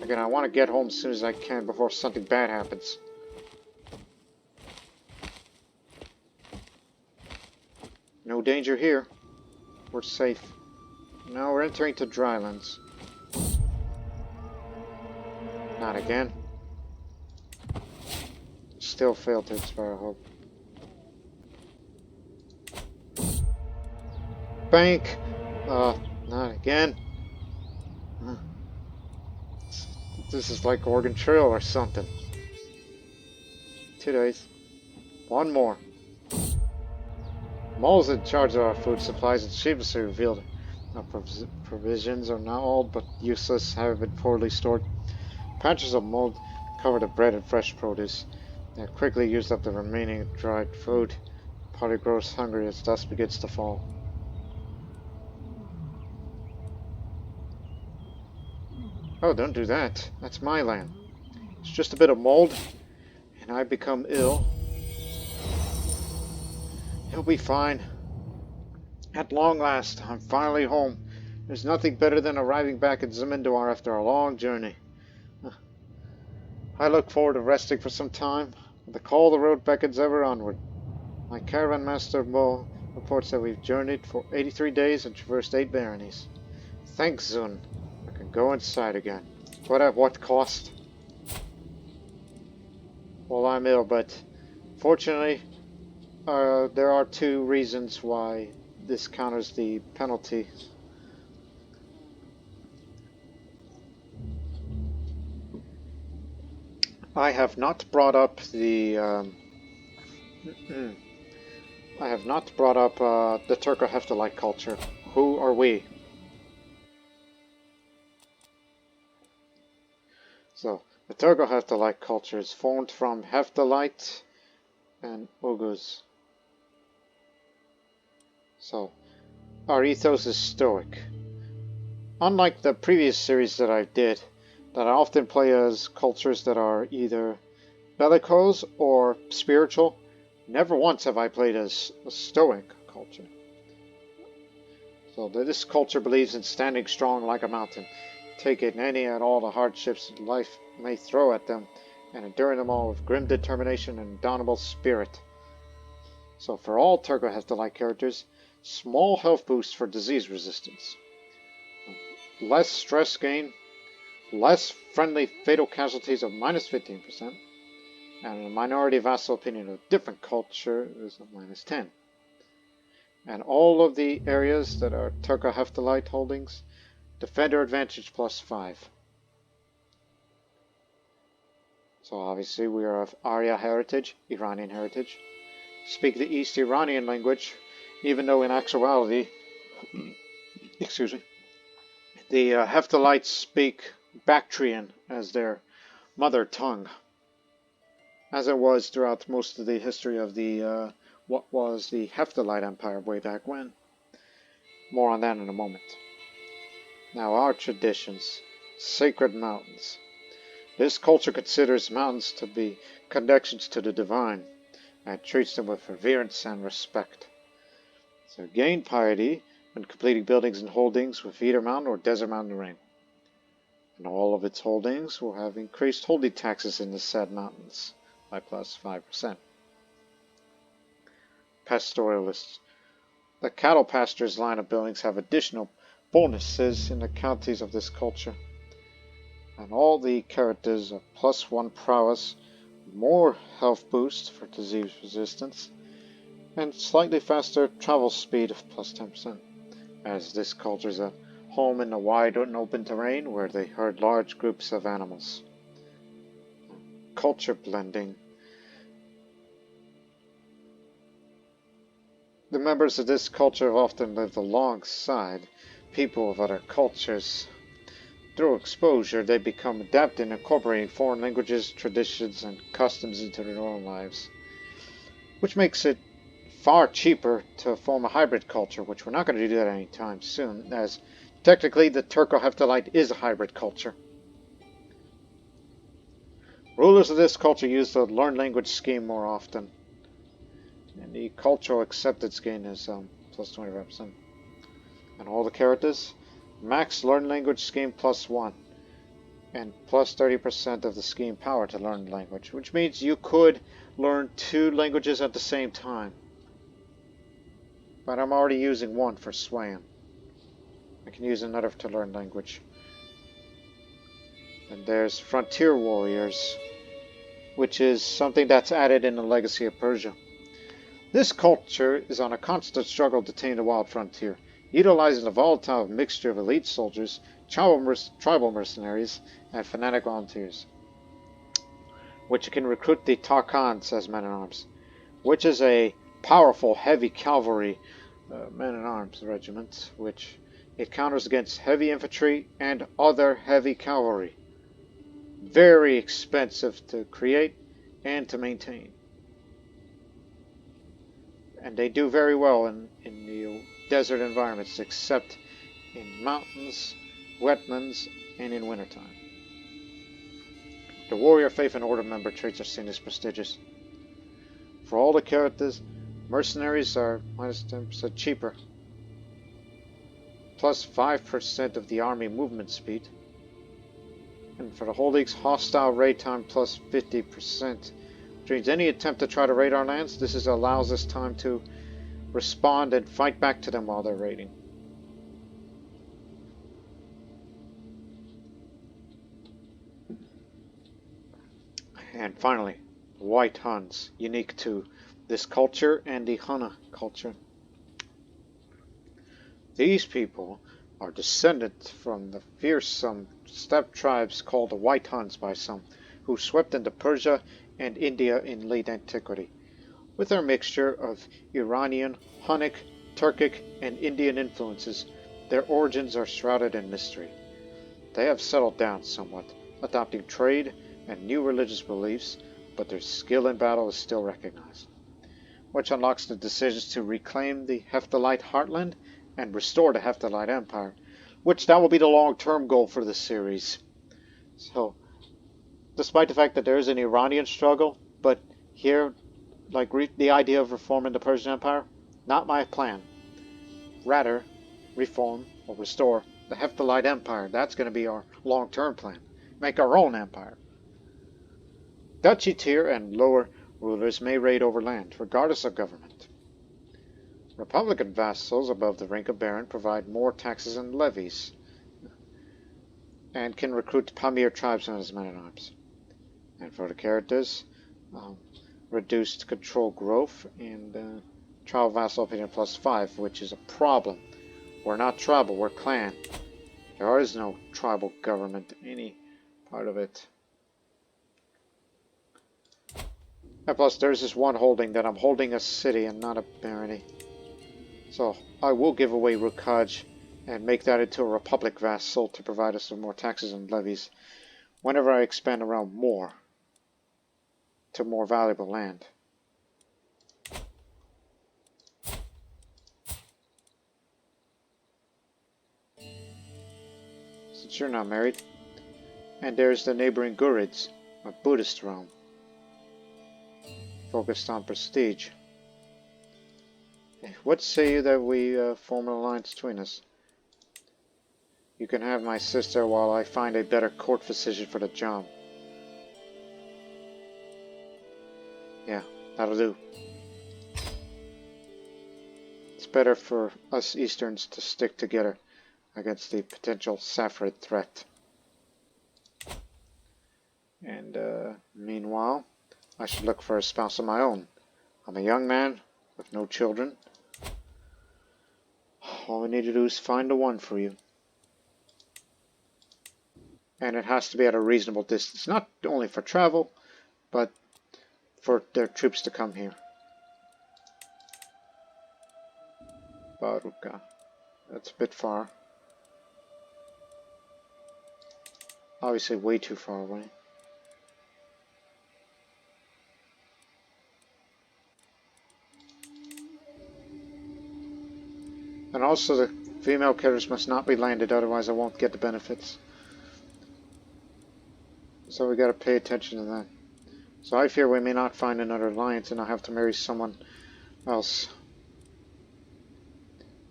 Speaker 1: Again, I want to get home as soon as I can before something bad happens. No danger here. We're safe. Now we're entering to drylands. Not again. Still failed to inspire hope. Bank! Not again. This is like Oregon Trail or something. 2 days. One more. Mole's in charge of our food supplies and sheepishly revealed our provisions are now old but useless, having been poorly stored. Patches of mold cover the bread and fresh produce. They have quickly used up the remaining dried food. The party grows hungry as dusk begins to fall. Oh, don't do that. That's my land. It's just a bit of mold, and I become ill. He'll be fine. At long last, I'm finally home. There's nothing better than arriving back at Zamindawar after a long journey. I look forward to resting for some time. With the call, the road beckons ever onward. My caravan master Mo reports that we've journeyed for 83 days and traversed 8 baronies. Thanks, Zun. I can go inside again. But at what cost? Well, I'm ill, but fortunately, there are 2 reasons why this counters the penalty I have not brought up the the Turco-Hephthalite culture. Who are we? So, the Turco-Hephthalite culture is formed from Hephthalite and Ugus. So, our ethos is stoic. Unlike the previous series that I did, that I often play as cultures that are either bellicose or spiritual, never once have I played as a stoic culture. So this culture believes in standing strong like a mountain, taking any and all the hardships life may throw at them, and enduring them all with grim determination and indomitable spirit. So for all Turco-Hephthalite characters, small health boost for disease resistance, less stress gain, less friendly fatal casualties of minus 15%, and a minority vassal opinion of different culture is of minus 10. And all of the areas that are Turco-Hephthalite holdings, defender advantage plus 5. So obviously we are of Arya heritage, Iranian heritage, speak the East Iranian language, even though in actuality, excuse me, the Hephthalites speak Bactrian as their mother tongue, as it was throughout most of the history of the what was the Hephthalite Empire way back when. More on that in a moment. Now our traditions, sacred mountains. This culture considers mountains to be connections to the divine and treats them with reverence and respect. So gain piety when completing buildings and holdings with either mountain or desert mountain terrain. And all of its holdings will have increased holding taxes in the said mountains by plus 5%. Pastoralists. The cattle pastures line of buildings have additional bonuses in the counties of this culture. And all the characters of plus 1 prowess, more health boost for disease resistance, and slightly faster travel speed of plus 10%, as this culture is at home in the wide and open terrain where they herd large groups of animals. Culture blending. The members of this culture have often lived alongside people of other cultures. Through exposure, they become adept in incorporating foreign languages, traditions, and customs into their own lives, which makes it far cheaper to form a hybrid culture, which we're not going to do that anytime soon, as technically the Turco-Hephthalite is a hybrid culture. Rulers of this culture use the learned language scheme more often, and the cultural acceptance gain is plus 25%. And all the characters, max learned language scheme plus 1, and plus 30% of the scheme power to learn language, which means you could learn 2 languages at the same time. But I'm already using one for swaying. I can use another to learn language. And there's Frontier Warriors, which is something that's added in the Legacy of Persia. This culture is on a constant struggle to tame the wild frontier, utilizing a volatile mixture of elite soldiers, tribal mercenaries, and fanatic volunteers, which can recruit the Tarkans as men-at-arms, which is a powerful heavy cavalry men-at-arms regiment, which it counters against heavy infantry and other heavy cavalry. Very expensive to create and to maintain. And they do very well in the desert environments, except in mountains, wetlands, and in wintertime. The warrior faith and order member traits are seen as prestigious. For all the characters, mercenaries are minus 10% cheaper, plus 5% of the army movement speed, and for the holdings, hostile raid time plus 50%. Which means any attempt to try to raid our lands, this allows us time to respond and fight back to them while they're raiding. And finally, white Huns, unique to this culture and the Hunna culture. These people are descended from the fearsome steppe tribes called the White Huns by some, who swept into Persia and India in late antiquity. With their mixture of Iranian, Hunnic, Turkic, and Indian influences, their origins are shrouded in mystery. They have settled down somewhat, adopting trade and new religious beliefs, but their skill in battle is still recognized, which unlocks the decisions to reclaim the Hephthalite heartland and restore the Hephthalite Empire, which that will be the long-term goal for the series. So, despite the fact that there is an Iranian struggle, but here, like the idea of reforming the Persian Empire, not my plan. Rather, reform or restore the Hephthalite Empire. That's going to be our long-term plan. Make our own empire. Duchy tier and lower rulers may raid over land, regardless of government. Republican vassals above the rank of baron provide more taxes and levies, and can recruit Pamir tribesmen as men-at-arms. And for the characters, reduced control growth and tribal vassal opinion +5, which is a problem. We're not tribal, we're clan. There is no tribal government in any part of it. And plus, there's this one holding that I'm holding a city and not a barony. So I will give away Rukaj and make that into a republic vassal to provide us with more taxes and levies whenever I expand around more to more valuable land. Since you're not married. And there's the neighboring Gurids, a Buddhist realm, focused on prestige. What say you that we form an alliance between us? You can have my sister while I find a better court physician for the job. Yeah, that'll do. It's better for us Easterns to stick together against the potential Saffarid threat. And meanwhile, I should look for a spouse of my own. I'm a young man with no children. All we need to do is find the one for you. And it has to be at a reasonable distance, not only for travel, but for their troops to come here. Baruka. That's a bit far. Obviously way too far away. And also the female characters must not be landed, otherwise I won't get the benefits. So we gotta pay attention to that. So I fear we may not find another alliance and I'll have to marry someone else.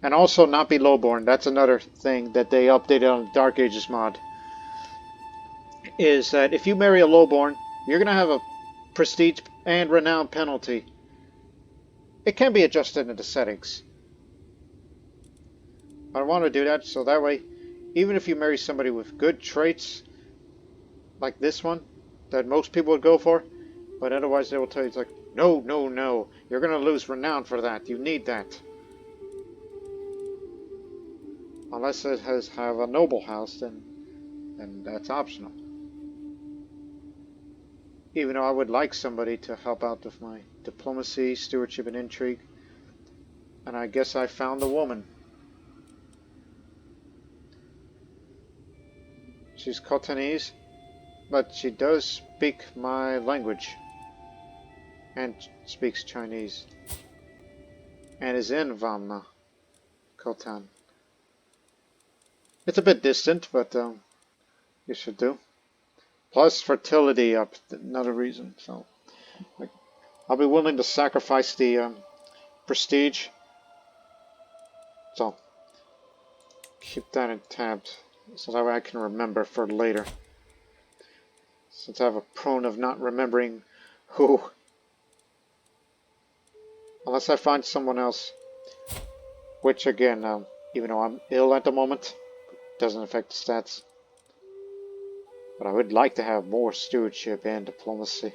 Speaker 1: And also not be lowborn. That's another thing that they updated on the Dark Ages mod. Is that if you marry a lowborn, you're gonna have a prestige and renown penalty. It can be adjusted into settings. I want to do that so that way, even if you marry somebody with good traits, like this one, that most people would go for, but otherwise they will tell you, it's like, no, no, no, you're going to lose renown for that, you need that. Unless it have a noble house, then that's optional. Even though I would like somebody to help out with my diplomacy, stewardship, and intrigue. And I guess I found the woman. She's Khotanese, but she does speak my language. And speaks Chinese. And is in Vamna, Khotan. It's a bit distant, but you should do. Plus fertility up, another reason. So I'll be willing to sacrifice the prestige. So keep that in tabs, so that way I can remember for later. Since I have a prone of not remembering who. Unless I find someone else. Which again, even though I'm ill at the moment, doesn't affect the stats. But I would like to have more stewardship and diplomacy.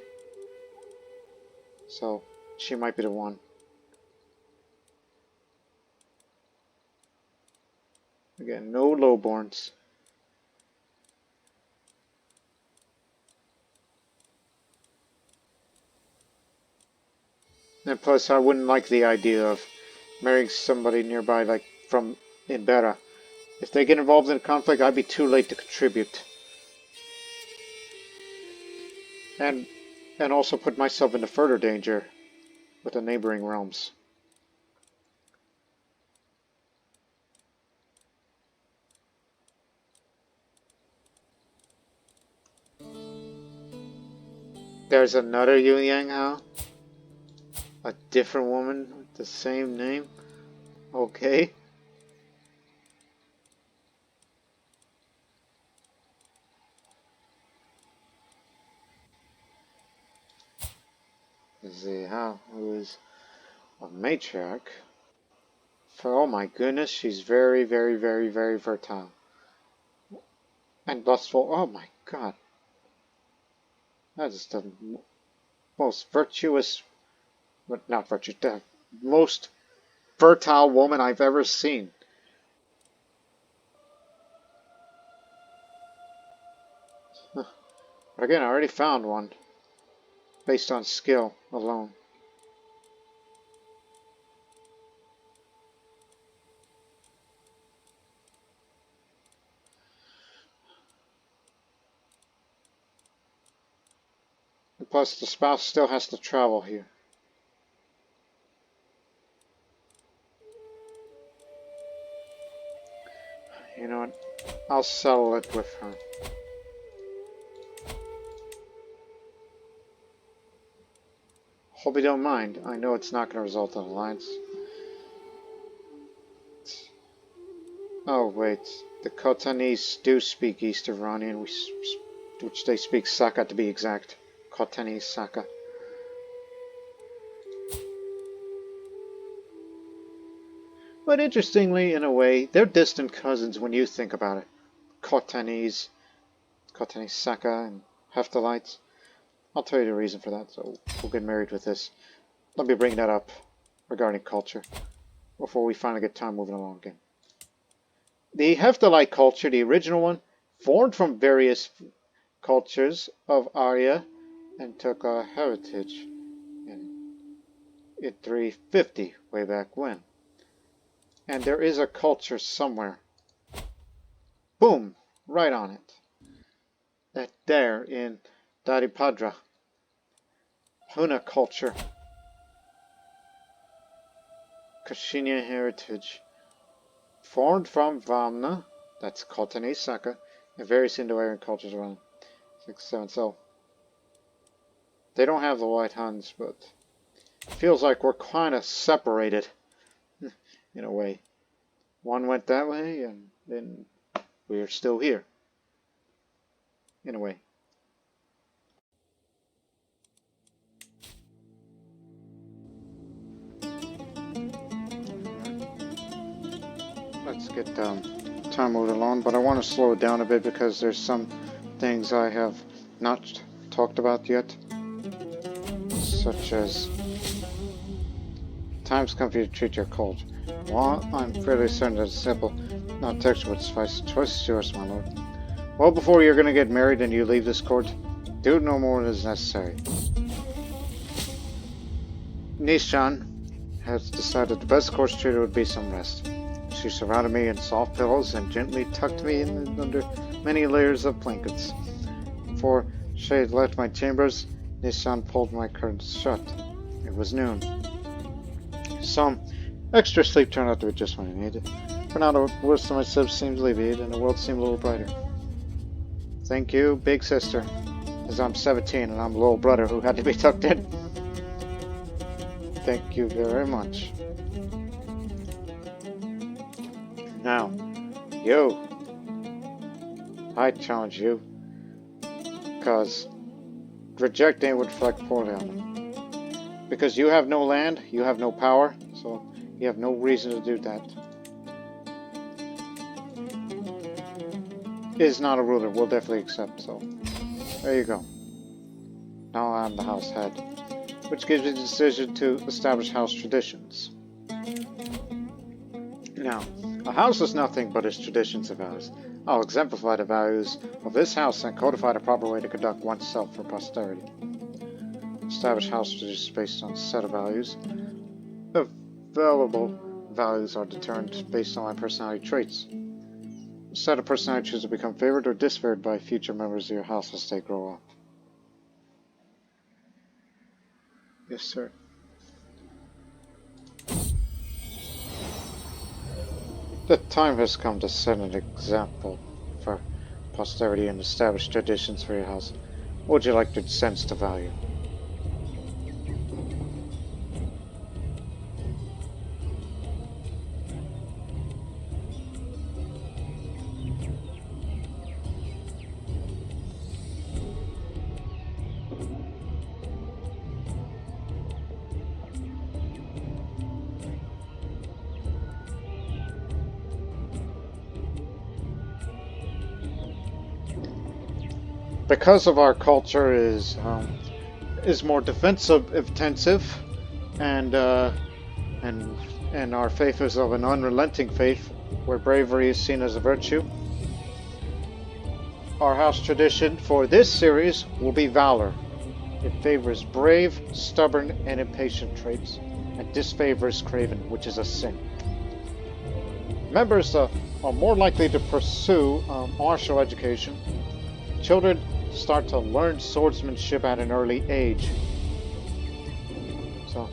Speaker 1: So she might be the one. Again, no lowborns. And plus, I wouldn't like the idea of marrying somebody nearby, like from Inbera. If they get involved in a conflict, I'd be too late to contribute. And also put myself into further danger with the neighboring realms. There's another Yu Yang Hao? A different woman with the same name? Okay. Zi Hao, who is a matriarch. Oh my goodness, she's very, very, very, very fertile. And lustful. Oh my god. That is the most virtuous, but not virtuous, the most fertile woman I've ever seen. But again, I already found one based on skill alone. And plus, the spouse still has to travel here. You know what? I'll settle it with her. Hope you don't mind. I know it's not going to result in an alliance. Oh, wait. The Khotanese do speak East Iranian, which they speak Saka to be exact. Khotanese Saka. But interestingly, in a way, they're distant cousins when you think about it. Khotanese Saka, and Hephthalites. I'll tell you the reason for that, so we'll get married with this. Let me bring that up regarding culture before we finally get time moving along again. The Hephthalite culture, the original one, formed from various cultures of Arya and took a heritage in 350, way back when. And there is a culture somewhere. Boom! Right on it. That there in Daripadra. Huna culture. Kashinya heritage. Formed from Vamna, that's Khotanese Saka, and various Indo-Aryan cultures around 6, 7. So they don't have the White Huns, but it feels like we're kind of separated in a way. One went that way, and then we're still here in a way. Let's get time moving along, but I want to slow it down a bit because there's some things I have not talked about yet, such as times come for you to treat your culture. Well, I'm fairly certain that it's simple, not textual would suffice. Choice is yours, my lord. Well, before you're going to get married and you leave this court, do no more than is necessary. Nishan has decided the best course treated would be some rest. She surrounded me in soft pillows and gently tucked me in under many layers of blankets. Before she had left my chambers, Nishan pulled my curtains shut. It was noon. Some extra sleep turned out to be just what I needed. For now, the worst of myself seemed alleviated and the world seemed a little brighter. Thank you, big sister, as I'm 17 and I'm a little brother who had to be tucked in. Thank you very much. Now, you. I challenge you. Because rejecting would reflect poorly on them. Because you have no land, you have no power, so you have no reason to do that. Is not a ruler, we'll definitely accept, so there you go. Now I'm the house head, which gives me the decision to establish house traditions. Now, a house is nothing but its traditions and values. I'll exemplify the values of this house and codify the proper way to conduct oneself for posterity. Establish house traditions based on a set of values. Available values are determined based on my personality traits. A set of personality traits will become favored or disfavored by future members of your house as they grow up. Yes, sir. The time has come to set an example for posterity and establish traditions for your house. What would you like your descendants to value? Because of our culture is more defensive intensive, and and our faith is of an unrelenting faith, where bravery is seen as a virtue. Our house tradition for this series will be valor. It favors brave, stubborn, and impatient traits, and disfavors craven, which is a sin. Members are more likely to pursue martial education. Children start to learn swordsmanship at an early age. So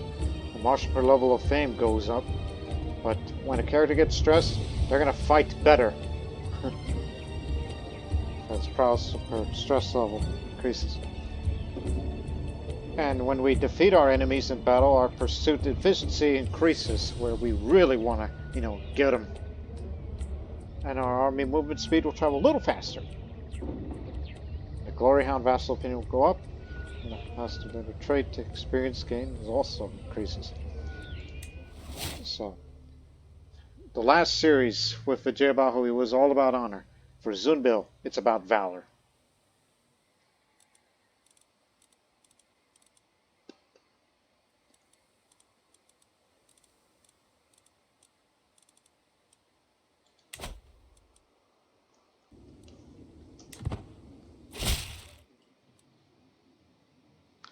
Speaker 1: the martial level of fame goes up, but when a character gets stressed, they're going to fight better. That's prowess per stress level increases. And when we defeat our enemies in battle, our pursuit efficiency increases, where we really want to, get them. And our army movement speed will travel a little faster. The Glory Hound Vassal opinion will go up, and the Master Better trait to experience gain also increases. So, the last series with Vijayabahu was all about honor. For Zunbil, it's about valor.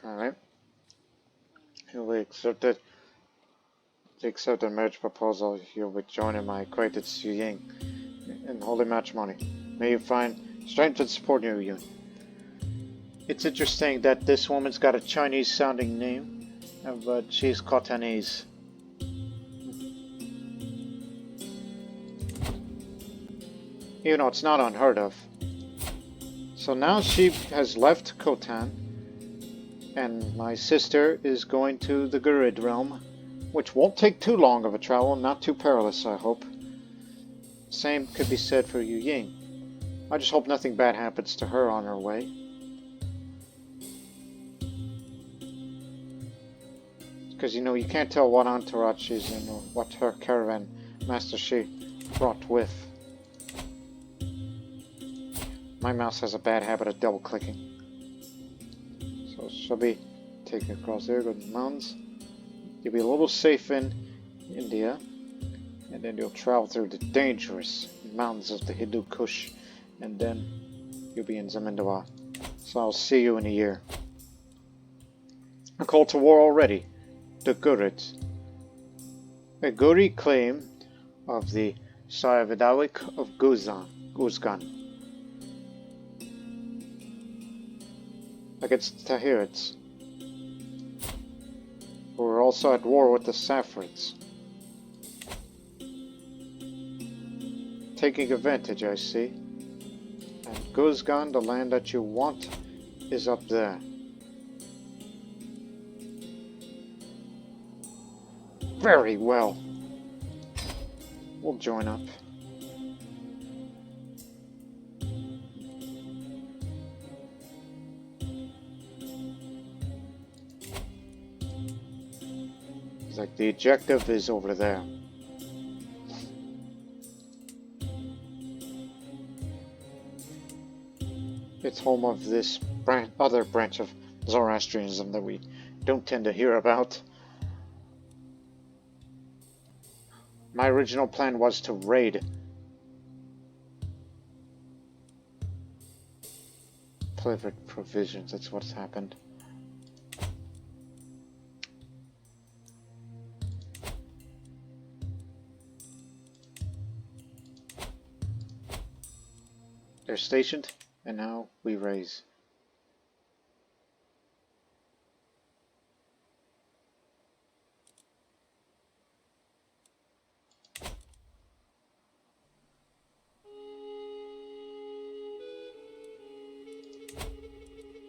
Speaker 1: Alright. You'll be accepted. To accept a marriage proposal, you'll be joining my acquaintance Yu Ying in holy matrimony. May you find strength and support in your union. It's interesting that this woman's got a Chinese sounding name, but she's Khotanese. It's not unheard of. So now she has left Khotan, and my sister is going to the Gurid realm, which won't take too long of a travel, not too perilous, I hope. Same could be said for Yu Ying. I just hope nothing bad happens to her on her way. Because, you can't tell what entourage she's in or what her caravan master she brought with. My mouse has a bad habit of double clicking. So she'll be taken across there, go to the mountains. You'll be a little safe in India, and then you'll travel through the dangerous mountains of the Hindu Kush, and then you'll be in Zamindawar. So I'll see you in a year. A call to war already. The Gurid. A Guri claim of the Saffarid of Guzgan against the Tahirids, who were also at war with the Saffarids. Taking advantage, I see. And Guzgan, the land that you want, is up there. Very well. We'll join up. It's like the objective is over there. It's home of this other branch of Zoroastrianism that we don't tend to hear about. My original plan was to raid. Flavored provisions, that's what's happened. They're stationed, and now we raise.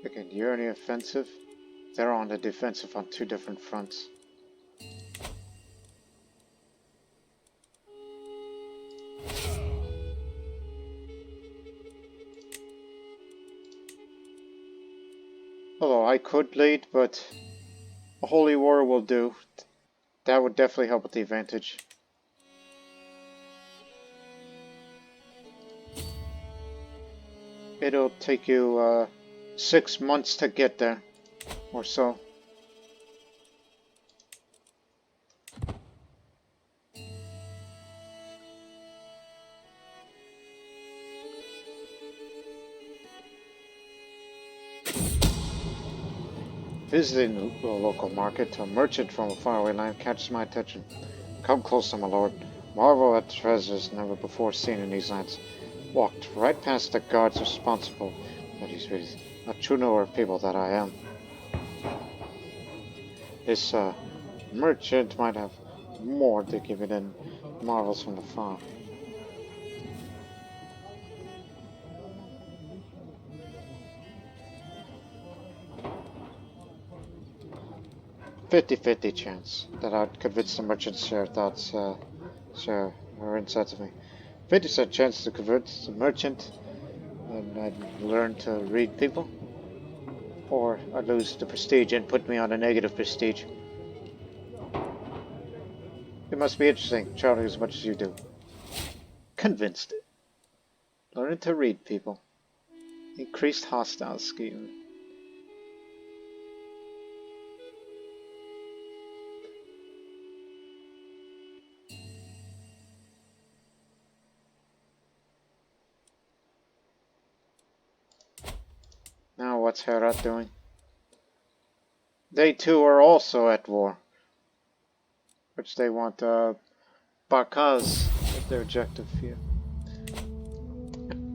Speaker 1: Again, you're on the offensive. They're on the defensive on two different fronts. Although I could lead, but a holy war will do. That would definitely help with the advantage. It'll take you 6 months to get there, or so. Visiting the local market, a merchant from a faraway land catches my attention. Come closer, my lord. Marvel at treasures never before seen in these lands. Walked right past the guards responsible for these reasons. A true knower of people that I am. This merchant might have more to give me than marvels from the farm. "50-50 chance that I'd convince the merchant to share thoughts, share her insights of me. 50% chance to convince the merchant and I'd learn to read people. Or I'd lose the prestige and put me on a negative prestige. It must be interesting, traveling as much as you do. Convinced. Learning to read people. Increased hostile scheme. Now what's Herat doing? They too are also at war. Which they want Barkaz as their objective here.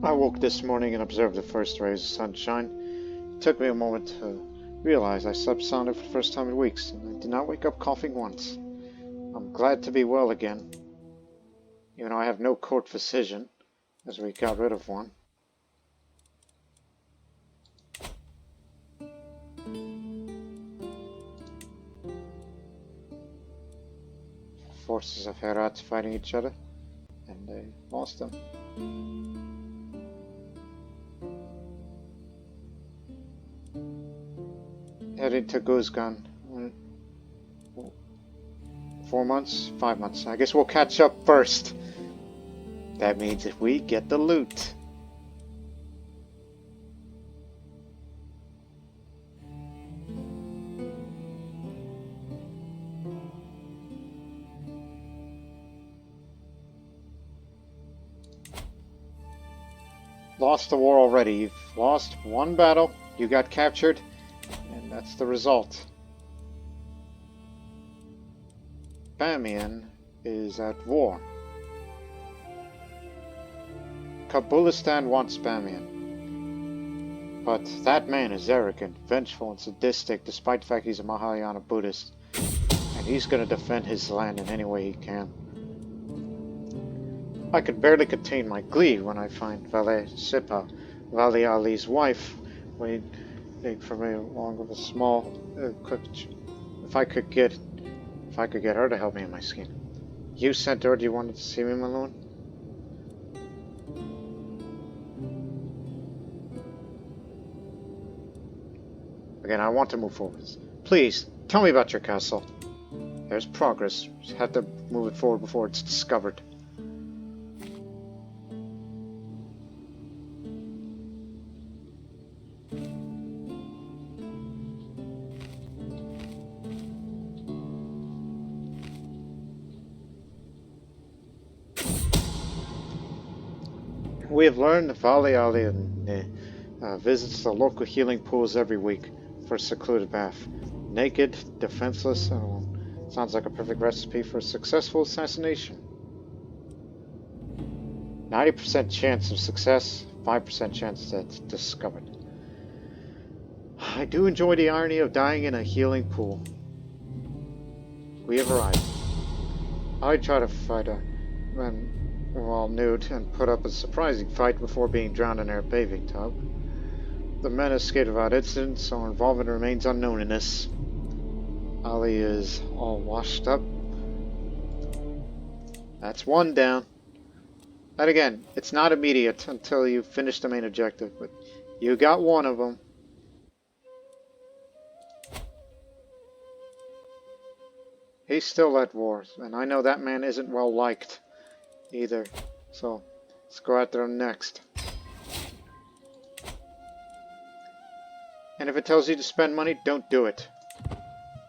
Speaker 1: I woke this morning and observed the first rays of sunshine. It took me a moment to realize I slept soundly for the first time in weeks, and I did not wake up coughing once. I'm glad to be well again, even though I have no court physician, as we got rid of one. Forces of Herat fighting each other, and they lost them. Heading to Guzgan. 4 months? 5 months. I guess we'll catch up first. That means if we get the loot. Lost the war already. You've lost one battle, you got captured, and that's the result. Bamiyan is at war. Kabulistan wants Bamiyan. But that man is arrogant, vengeful, and sadistic despite the fact he's a Mahayana Buddhist. And he's going to defend his land in any way he can. I could barely contain my glee when I find Valet Sipa, Vali Ali's wife, waiting for me along with a small if I could get her to help me in my scheme. You sent her, do you want to see me, Malone? Again, I want to move forward. Please, tell me about your castle. There's progress. Just have to move it forward before it's discovered. We have learned that Vali Ali visits the local healing pools every week for a secluded bath. Naked, defenseless, and alone. Sounds like a perfect recipe for a successful assassination. 90% chance of success, 5% chance that it's discovered. I do enjoy the irony of dying in a healing pool. We have arrived. I try to fight a man while nude and put up a surprising fight before being drowned in their bathing tub. The men escaped without incident, so our involvement remains unknown in this. Ali is all washed up. That's one down. And again, it's not immediate until you finish the main objective, but you got one of them. He's still at war, and I know that man isn't well liked either. So, let's go after him next. And if it tells you to spend money, don't do it.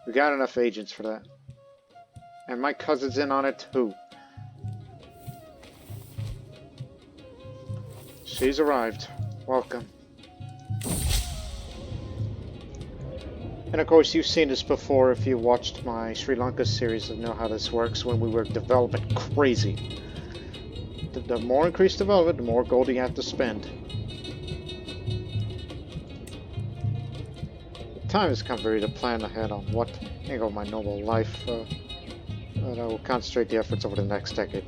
Speaker 1: We got enough agents for that. And my cousin's in on it too. She's arrived. Welcome. And of course, you've seen this before if you watched my Sri Lanka series and know how this works when we were developing crazy. The more increased development, the more gold you have to spend. The time has come for you to plan ahead on what angle of my noble life that I will concentrate the efforts over the next decade.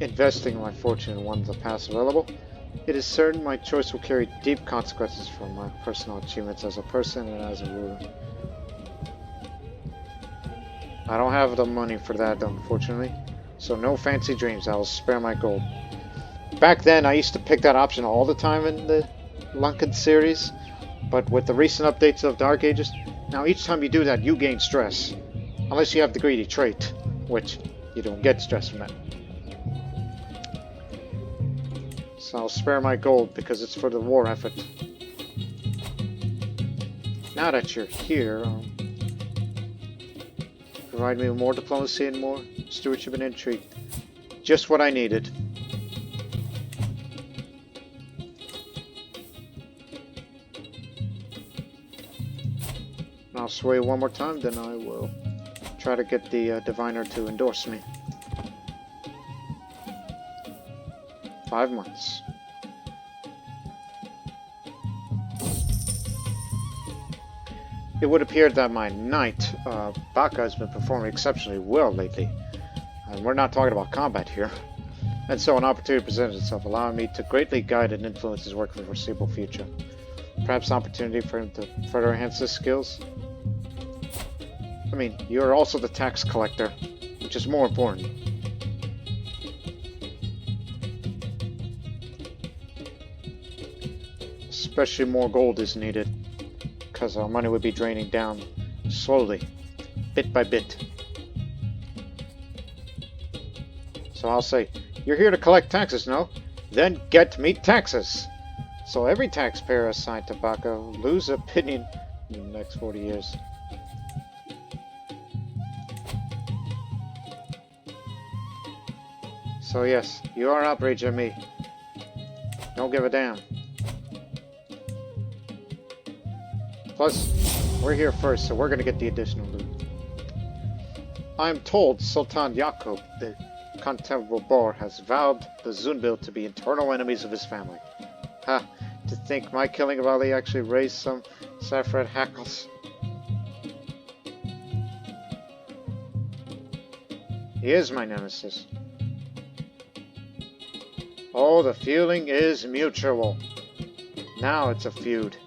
Speaker 1: Investing my fortune in one of the paths available, it is certain my choice will carry deep consequences for my personal achievements as a person and as a ruler. I don't have the money for that, unfortunately, so no fancy dreams. I will spare my gold. Back then, I used to pick that option all the time in the Lankan series, but with the recent updates of Dark Ages, now each time you do that, you gain stress. Unless you have the greedy trait, which you don't get stress from that. So I'll spare my gold because it's for the war effort. Now that you're here, provide me with more diplomacy and more stewardship and intrigue. Just what I needed. I'll sway one more time, then I will try to get the diviner to endorse me. 5 months. It would appear that my knight, Baka, has been performing exceptionally well lately. And we're not talking about combat here. And so an opportunity presents itself, allowing me to greatly guide and influence his work for the foreseeable future. Perhaps an opportunity for him to further enhance his skills? I mean, you're also the tax collector, which is more important. Especially more gold is needed, because our money would be draining down slowly, bit by bit. So I'll say, you're here to collect taxes, no? Then get me taxes! So every taxpayer assigned to Baka will lose opinion in the next 40 years. So yes, you are outraged at me. Don't give a damn. Plus, we're here first, so we're gonna get the additional loot. I am told Sultan Yaqub, the contemptible boar, has vowed the Zunbil to be internal enemies of his family. Ha! To think my killing of Ali actually raised some Saffarid hackles. He is my nemesis. Oh, the feeling is mutual. Now it's a feud.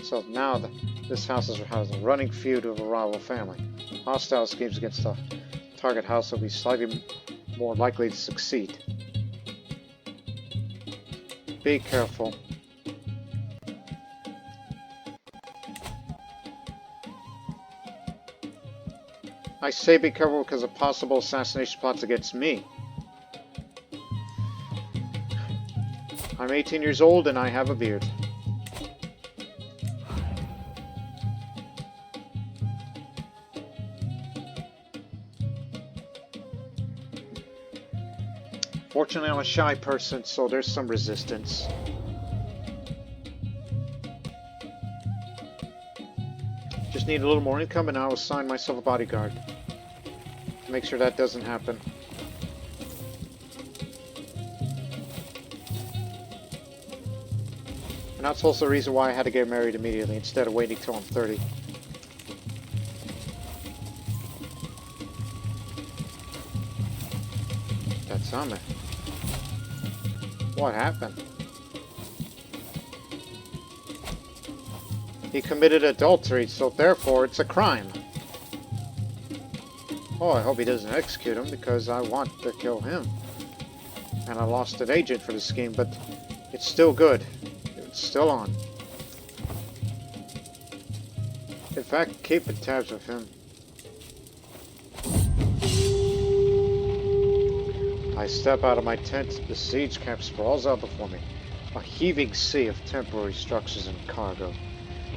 Speaker 1: So now this house has a running feud with a rival family. Hostile schemes against the target house will be slightly more likely to succeed. Be careful. I say be careful because of possible assassination plots against me. I'm 18 years old and I have a beard. Fortunately, I'm a shy person, so there's some resistance. Just need a little more income and I will assign myself a bodyguard. Make sure that doesn't happen. And that's also the reason why I had to get married immediately instead of waiting till I'm 30. That's on me. What happened? He committed adultery, so therefore it's a crime. Oh, I hope he doesn't execute him because I want to kill him. And I lost an agent for the scheme, but it's still good. It's still on. In fact, keep in tabs with him. I step out of my tent, the siege camp sprawls out before me. A heaving sea of temporary structures and cargo.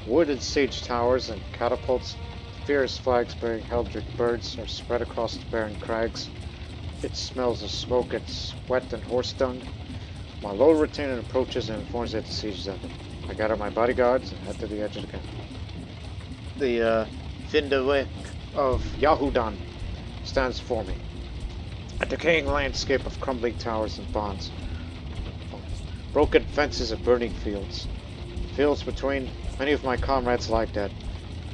Speaker 1: Wooded siege towers and catapults, fierce flags bearing Heldrick birds are spread across the barren crags. It smells of smoke and sweat and horse dung. My low retainer approaches and informs that the siege is ended. I gather my bodyguards and head to the edge of the camp. The Vindawek of Yahudan stands before me. A decaying landscape of crumbling towers and bonds. Broken fences and burning fields. Fields between many of my comrades lie dead.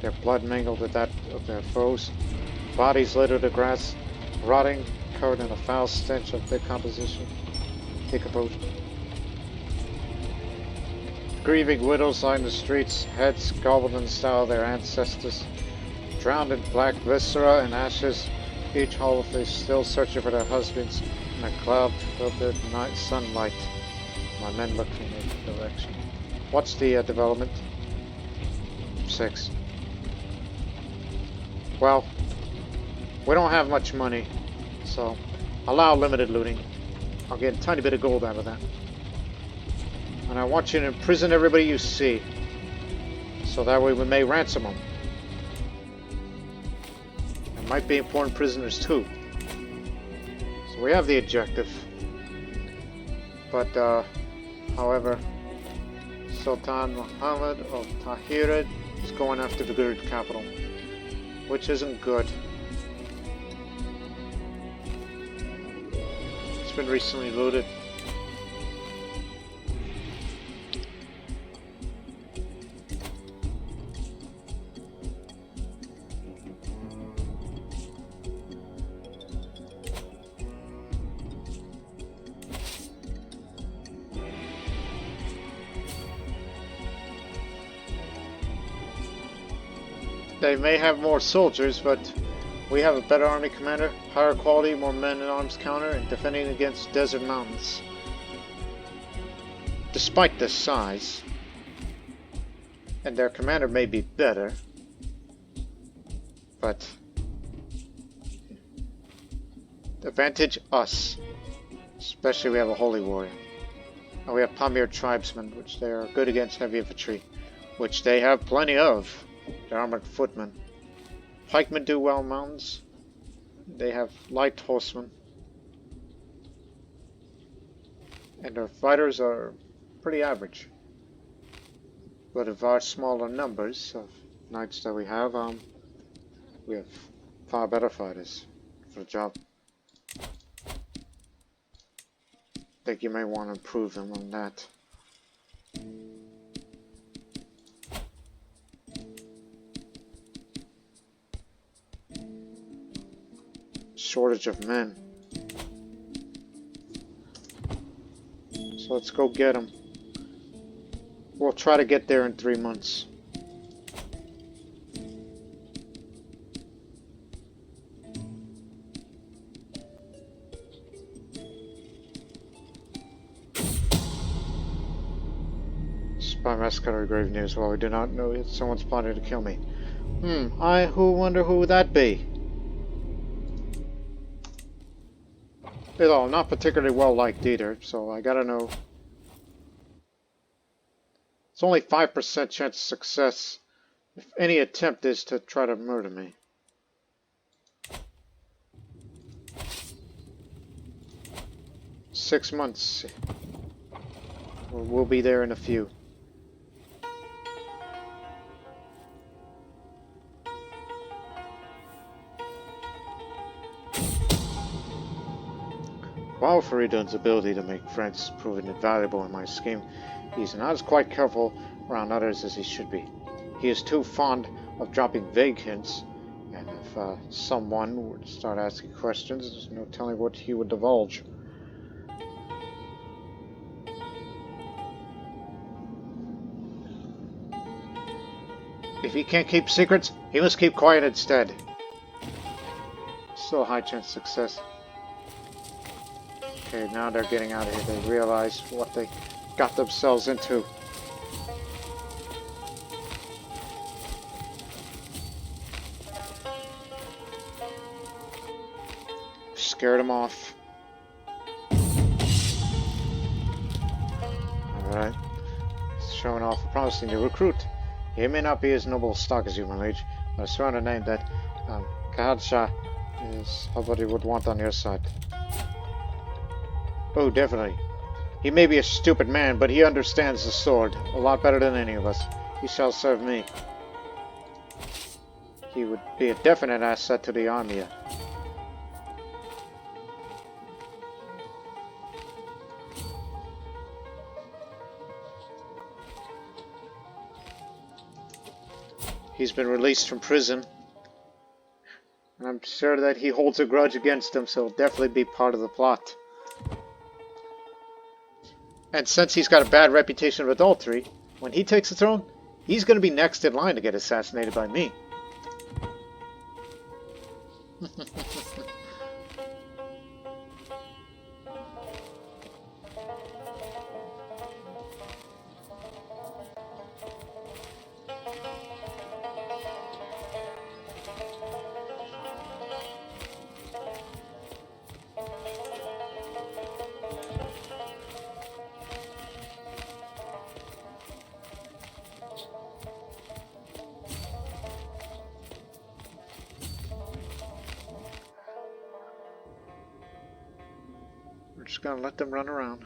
Speaker 1: Their blood mingled with that of their foes. Bodies litter the grass, rotting, covered in a foul stench of decomposition. Grieving widows lie in the streets, heads gobbled in the style of their ancestors. Drowned in black viscera and ashes, each hollow face still searching for their husbands in a cloud of their night sunlight. My men look in each direction. What's the development? 6. Well, we don't have much money, so allow limited looting. I'll get a tiny bit of gold out of that. And I want you to imprison everybody you see, so that way we may ransom them. There might be important prisoners too. So we have the objective. But, however, Sultan Muhammad of Tahirid is going after the Gurd capital, which isn't good. It's been recently looted. They may have more soldiers, but we have a better army commander, higher quality, more men-at-arms counter, and defending against desert mountains. Despite this size, and their commander may be better, but advantage us, especially we have a holy warrior. And we have Pamir tribesmen, which they are good against heavy infantry, which they have plenty of. The armored footmen. Pikemen do well in mountains. They have light horsemen. And their fighters are pretty average. But of our smaller numbers of knights that we have far better fighters for the job. I think you may want to improve them on that. Shortage of men. So let's go get them. We'll try to get there in 3 months. Spy massacre grave news. Well, we do not know if someone's plotting to kill me. I wonder who would that be? You know, I'm not particularly well liked either, so I gotta know. It's only 5% chance of success if any attempt is to try to murder me. Six months. We'll be there in a few. While Faridun's ability to make friends has proven invaluable in my scheme, He's not as quite careful around others as he should be. He is too fond of dropping vague hints, and if someone would start asking questions, there's no telling what he would divulge. If he can't keep secrets, he must keep quiet instead. Still a high chance of success. Okay, now they're getting out of here. They realize what they got themselves into. Scared him off. Alright. Showing off a promising new recruit. He may not be as noble stock as you, my liege, but I swear on a name that Kahadsha is what he would want on your side. Oh, definitely. He may be a stupid man, but he understands the sword a lot better than any of us. He shall serve me. He would be a definite asset to the army. He's been released from prison. And I'm sure that he holds a grudge against him, so he'll definitely be part of the plot. And since he's got a bad reputation of adultery, when he takes the throne, he's going to be next in line to get assassinated by me. We're just gonna let them run around.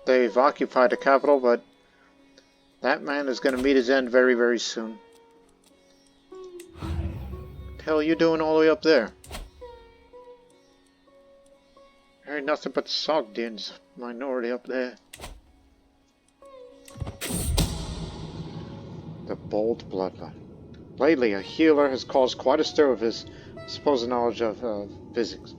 Speaker 1: They've occupied the capital, but that man is gonna meet his end very, very soon. What the hell are you doing all the way up there? There ain't nothing but Sogdians minority up there. The bold bloodline. Lately, a healer has caused quite a stir with his supposed knowledge of physics.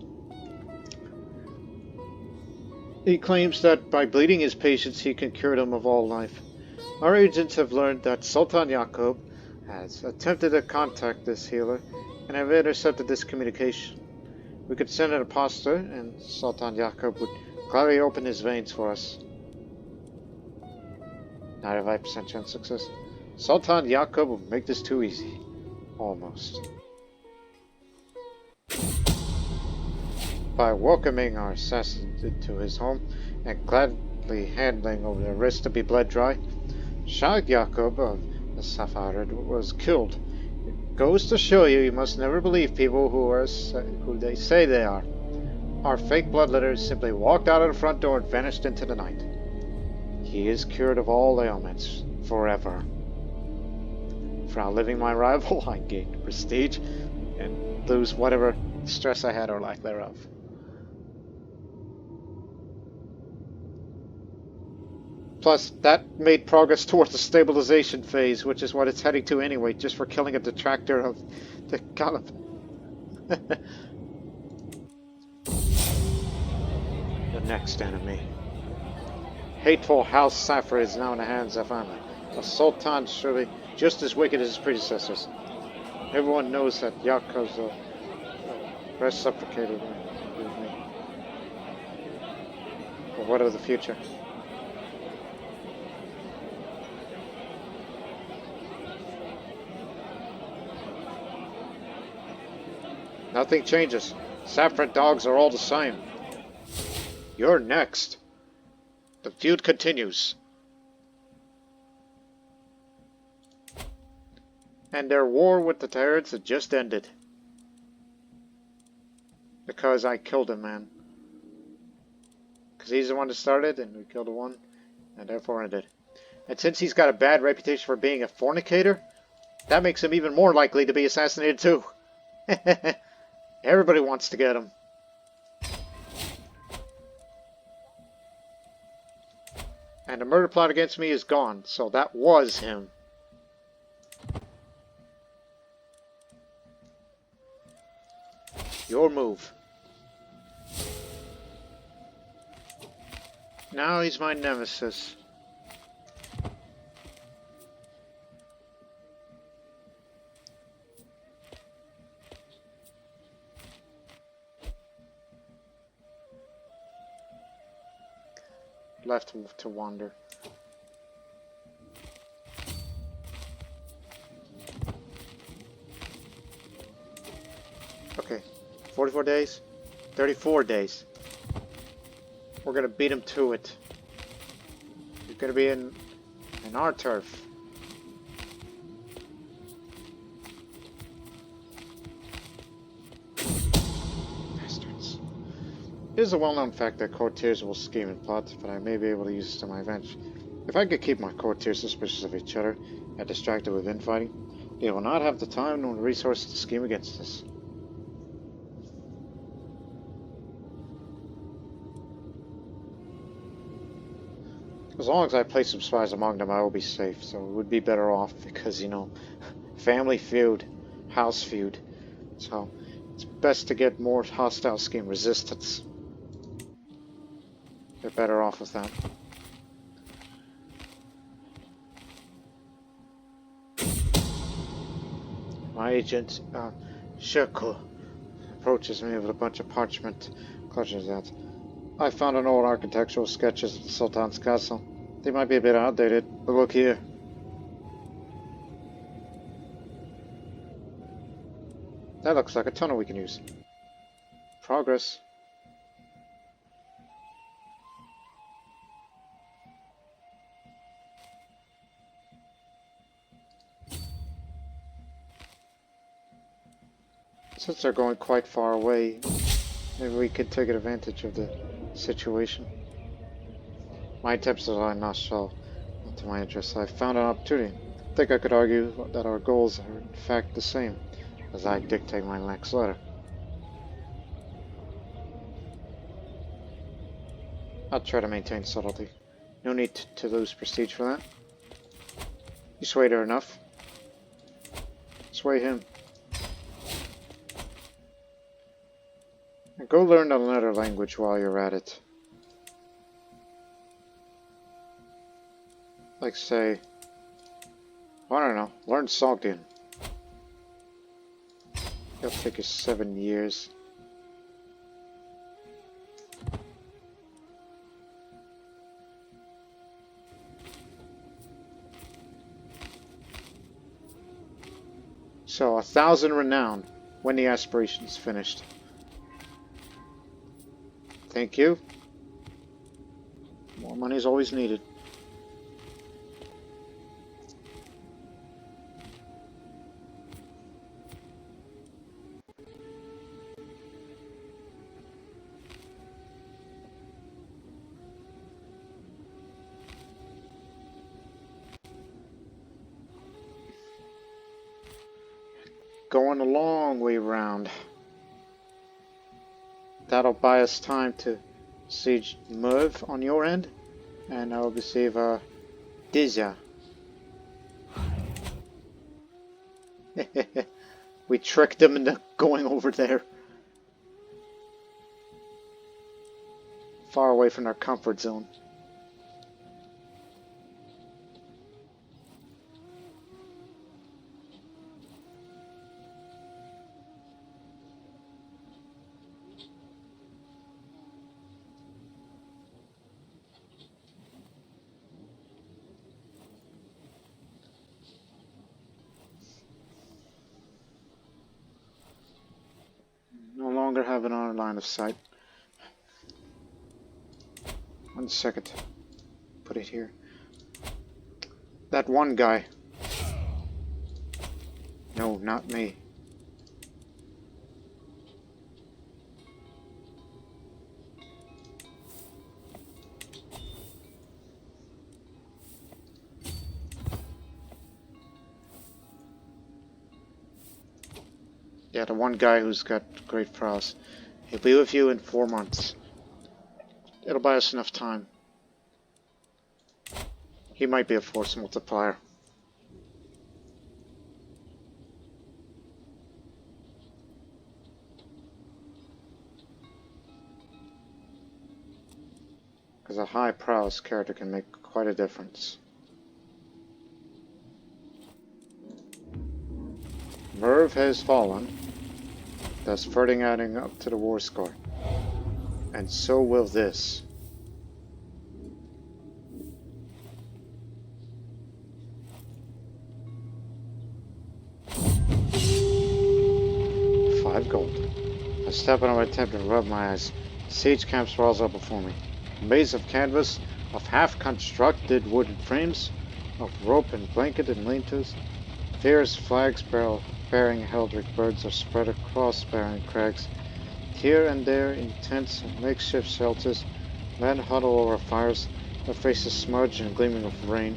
Speaker 1: He claims that by bleeding his patients, he can cure them of all life. Our agents have learned that Sultan Yaqub has attempted to contact this healer and have intercepted this communication. We could send an apostle, and Sultan Yaqub would gladly open his veins for us. 95% chance success. Sultan Yaqub will make this too easy. Almost. By welcoming our assassin into his home and gladly handing over the risk to be bled dry, Shah Yaqub of the Saffarid was killed. It goes to show you must never believe people who they say they are. Our fake bloodletters simply walked out of the front door and vanished into the night. He is cured of all ailments forever. For outliving my rival, I gained prestige and lose whatever stress I had or lack thereof. Plus, that made progress towards the stabilization phase, which is what it's heading to anyway, just for killing a detractor of the Caliph. The next enemy. Hateful House Saffarid is now in the hands of Ahmed. A sultan surely just as wicked as his predecessors. Everyone knows that Yaqub's reciprocated with me. But what of the future? Nothing changes. Saffarid dogs are all the same. You're next. The feud continues. And their war with the Territs had just ended. Because I killed him, man. Because he's the one that started, and we killed the one, and therefore ended. And since he's got a bad reputation for being a fornicator, that makes him even more likely to be assassinated too. Everybody wants to get him. And the murder plot against me is gone, so that was him. Your move. Now he's my nemesis. Left him to wander. Okay, 44 days, 34 days. We're gonna beat him to it. He's gonna be in our turf. Bastards. It is a well-known fact that courtiers will scheme and plot, but I may be able to use this to my advantage. If I could keep my courtiers suspicious of each other and distracted with infighting, they will not have the time nor the resources to scheme against us. As long as I place some spies among them, I will be safe, so it would be better off because, you know, family feud, house feud. So, it's best to get more hostile scheme resistance. They're better off with that. My agent, Shirko, approaches me with a bunch of parchment, clutches that. I found an old architectural sketches of the Sultan's castle. They might be a bit outdated, but look here. That looks like a tunnel we can use. Progress. Since they're going quite far away, maybe we could take advantage of the situation. My attempts are not so to my interest. I found an opportunity. I think I could argue that our goals are in fact the same, as I dictate my next letter. I'll try to maintain subtlety. No need to lose prestige for that. You swayed her enough. Sway him. And go learn another language while you're at it. Like say, I don't know, learn Sogdian. It'll take you 7 years. So 1,000 renown when the aspiration is finished. Thank you. More money is always needed. Going a long way round. That'll buy us time to siege Merv on your end, and I'll receive Dizia. We tricked them into going over there. Far away from their comfort zone. No longer have it on line of sight. 1 second. Put it here. That one guy. No, not me. Yeah, the one guy who's got great prowess. He'll be with you in 4 months. It'll buy us enough time. He might be a force multiplier. Because a high prowess character can make quite a difference. Merv has fallen, thus further adding up to the war score. And so will this. Gold. I step on my attempt and rub my eyes. The siege camp sprawls up before me. A maze of canvas, of half-constructed wooden frames, of rope and blanket and lean-tos. Fierce flags bearing Heldrick birds are spread across barren crags. Here and there, in tents and makeshift shelters, men huddle over fires, their faces smudged and gleaming with rain.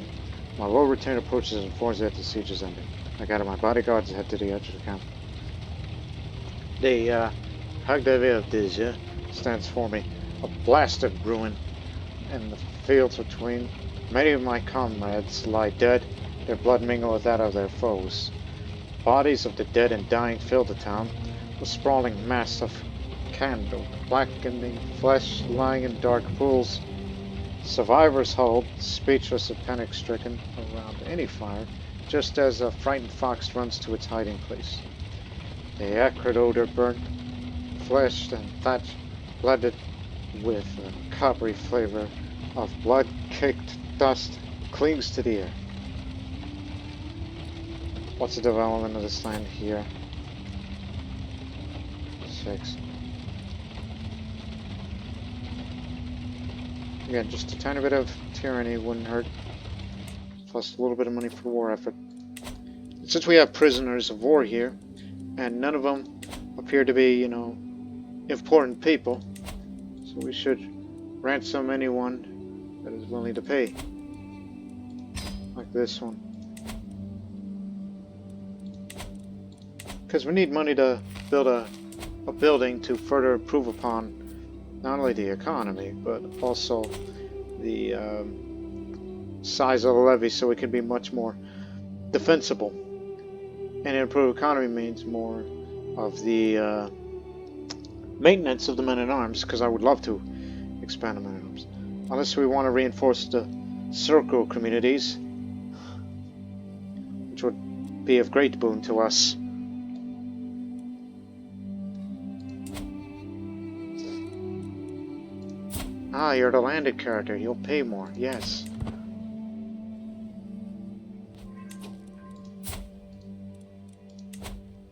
Speaker 1: My well-retained approaches and informs that the siege is ending. I gather my bodyguards and head to the edge of the camp. The Compatibility stands for me, a blasted ruin in the fields between. Many of my comrades lie dead, their blood mingled with that of their foes. Bodies of the dead and dying fill the town, a sprawling mass of candle, blackening flesh lying in dark pools. Survivors huddled, speechless and panic-stricken, around any fire, just as a frightened fox runs to its hiding place. The acrid odor burnt flesh and fat blended with a coppery flavor of blood-caked dust clings to the air. What's the development of this land here? 6. Again, just a tiny bit of tyranny wouldn't hurt. Plus a little bit of money for war effort. Since we have prisoners of war here, and none of them appear to be, important people, so we should ransom anyone that is willing to pay. Like this one. Because we need money to build a building to further improve upon not only the economy, but also the size of the levy so it can be much more defensible. And an improved economy means more of the maintenance of the men-at-arms, because I would love to expand the men-at-arms. Unless we want to reinforce the circle communities, which would be of great boon to us. Ah, you're the landed character. You'll pay more. Yes.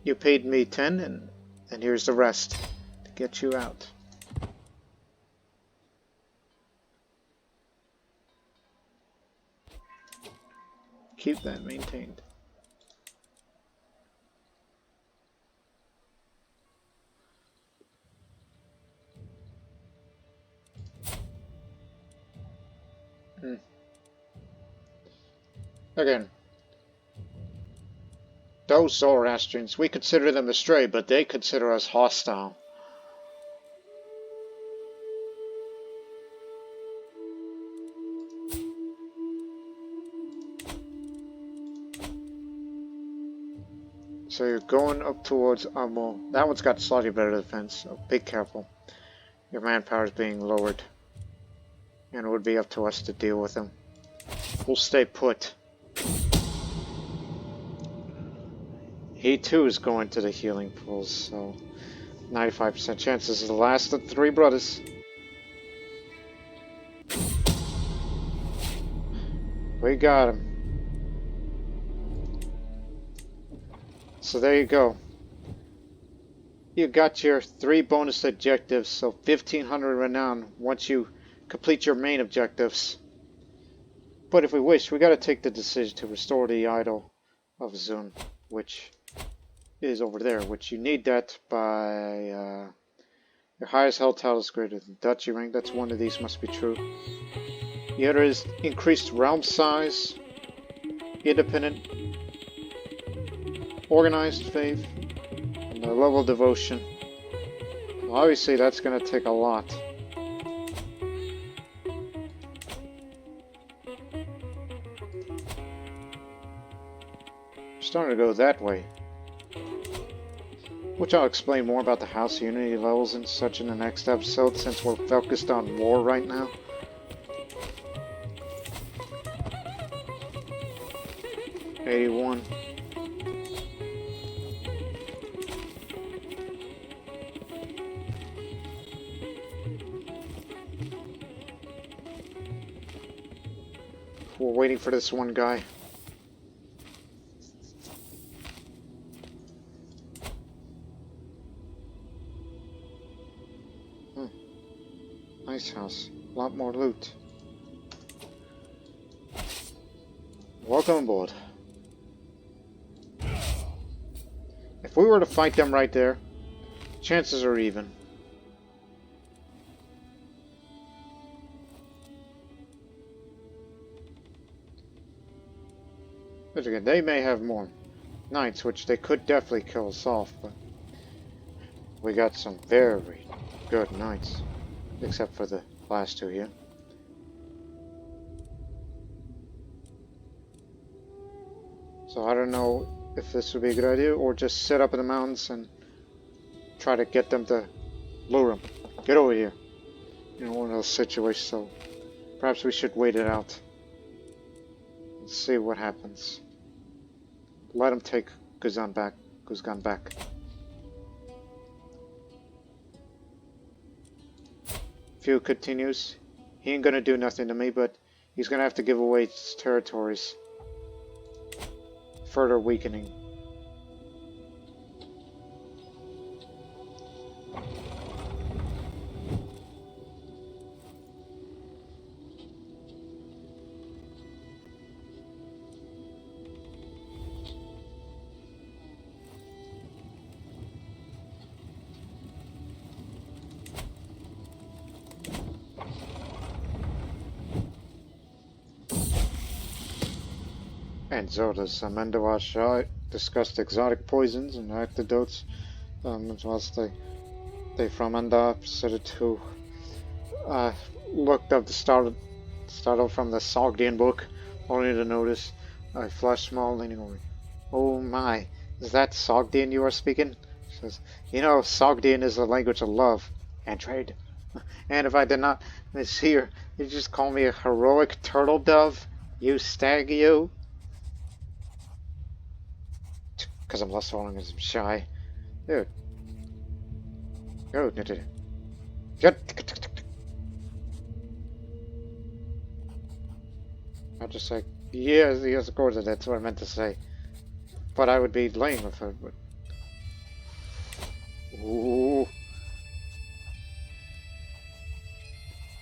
Speaker 1: You paid me 10, and here's the rest to get you out. Keep that maintained. Again, those Zoroastrians, we consider them astray, but they consider us hostile. So you're going up towards Amo. That one's got slightly better defense, so be careful. Your manpower is being lowered. And it would be up to us to deal with them. We'll stay put. He too is going to the healing pools, so 95% chance this is the last of the 3 brothers. We got him. So there you go. You got your 3 bonus objectives, so 1500 renown once you complete your main objectives. But if we wish, we gotta take the decision to restore the idol of Zun, which is over there, which you need that by your highest health title is greater than duchy rank. That's one of these must be true. The other is increased realm size, independent, organized faith, and the level of devotion. Obviously that's going to take a lot. starting to go that way. Which I'll explain more about the house unity levels and such in the next episode, since we're focused on war right now. '81. We're waiting for this one guy. Nice house. A lot more loot. Welcome aboard. If we were to fight them right there, chances are even. But again, they may have more knights, which they could definitely kill us off, but we got some very good knights. Except for the last two here. So I don't know if this would be a good idea, or just sit up in the mountains and try to get them to lure them. Get over here. You know, one of those situations, so perhaps we should wait it out. And see what happens. Let him take Guzan back. Few continues. He ain't gonna do nothing to me, but he's gonna have to give away his territories. Further weakening. And so does Amendawash discussed exotic poisons and antidotes, whilst they from Anda started to looked up the start from the Sogdian book, only to notice a flush small leaning over. Oh my, is that Sogdian you are speaking? She says, you know, Sogdian is the language of love and trade. And if I did not miss here, you just call me a heroic turtle dove, you stag you. Because I'm less falling as I'm shy. Dude. Go, I'm just like, yes, of course, that's what I meant to say. But I would be laying with her, but... Ooh.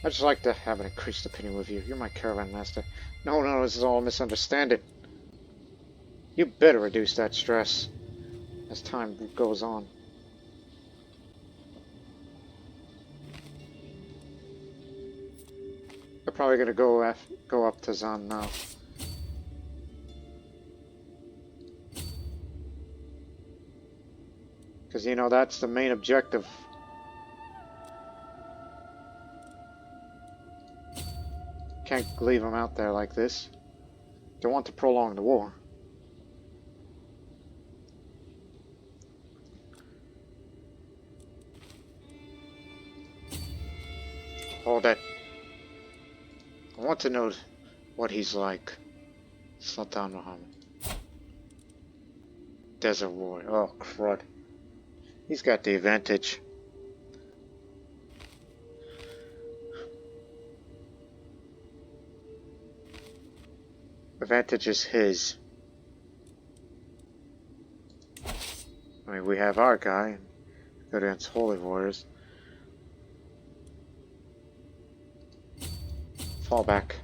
Speaker 1: I just like to have an increased opinion with you. You're my caravan master. No, this is all a misunderstanding. You better reduce that stress as time goes on. They're probably gonna go up to Zan now. Because, you know, that's the main objective. Can't leave them out there like this. Don't want to prolong the war. Hold it. I want to know what he's like. Sultan Muhammad. Desert Warrior. Oh, crud. He's got the advantage. Advantage is his. I mean, we have our guy. Go against Holy Warriors. Fall back.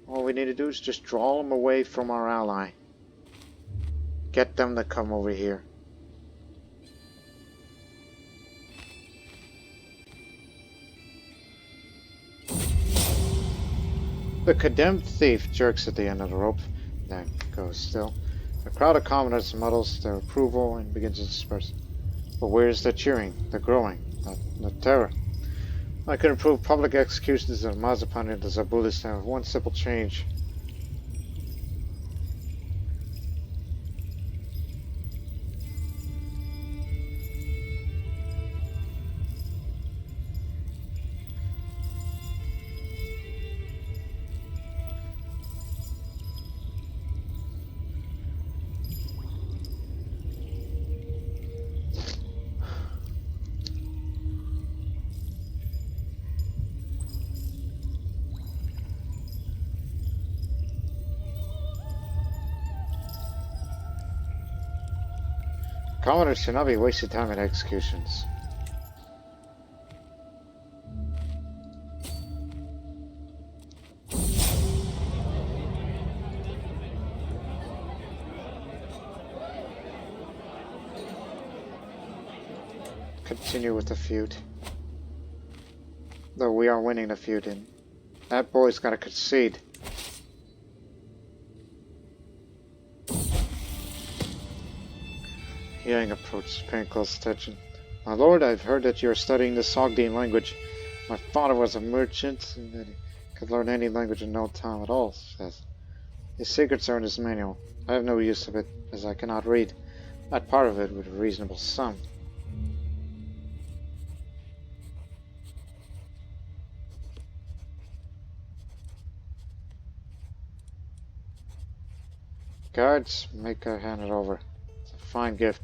Speaker 1: All we need to do is just draw them away from our ally. Get them to come over here. The condemned thief jerks at the end of the rope. There goes still. crowd of commoners muddles their approval and begins to disperse. But where's the cheering, the growing, the terror? I could improve public executions of Mazapan into Zabulistan with one simple change. Commoners should not be wasting time at executions. Continue with the feud. Though we are winning the feud, and that boy's gotta concede. Yang approached, paying close attention. My lord, I've heard that you are studying the Sogdian language. My father was a merchant, and that he could learn any language in no time at all, says. His secrets are in his manual. I have no use of it, as I cannot read. That part of it with a reasonable sum. Guards, make her hand it over. It's a fine gift.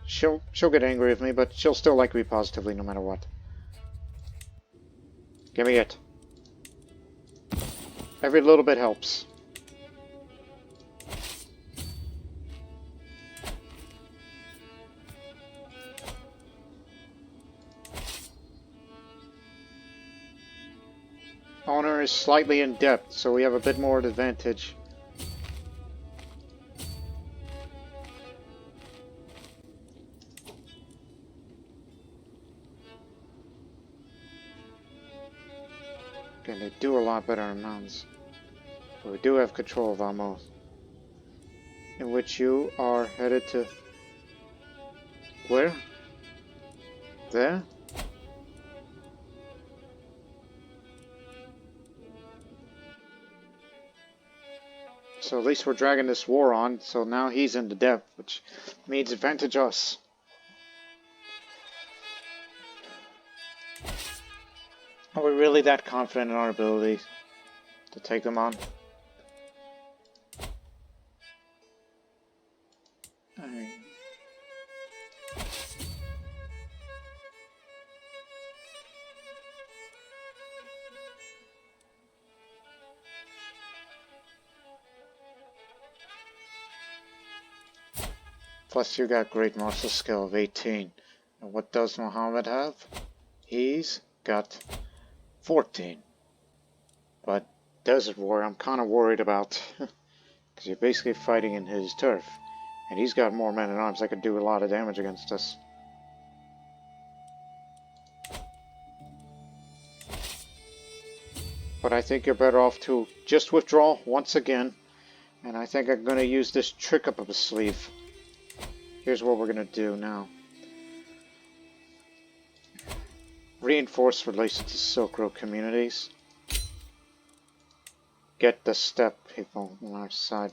Speaker 1: She'll get angry with me, but she'll still like me positively no matter what. Give me it. Every little bit helps. Owner is slightly in debt, so we have a bit more advantage. Okay, they do a lot better in mountains. But we do have control of Amos. In which you are headed to... Where? There? So at least we're dragging this war on, so now he's into debt, which means advantage us. Are we really that confident in our ability to take them on? Plus you got great martial skill of 18. And what does Muhammad have? He's got 14. But Desert War I'm kind of worried about. Because you're basically fighting in his turf. And he's got more men at arms that could do a lot of damage against us. But I think you're better off to just withdraw once again. And I think I'm going to use this trick up his sleeve. Here's what we're going to do now. Reinforce relations to Silk Road communities. Get the steppe people on our side.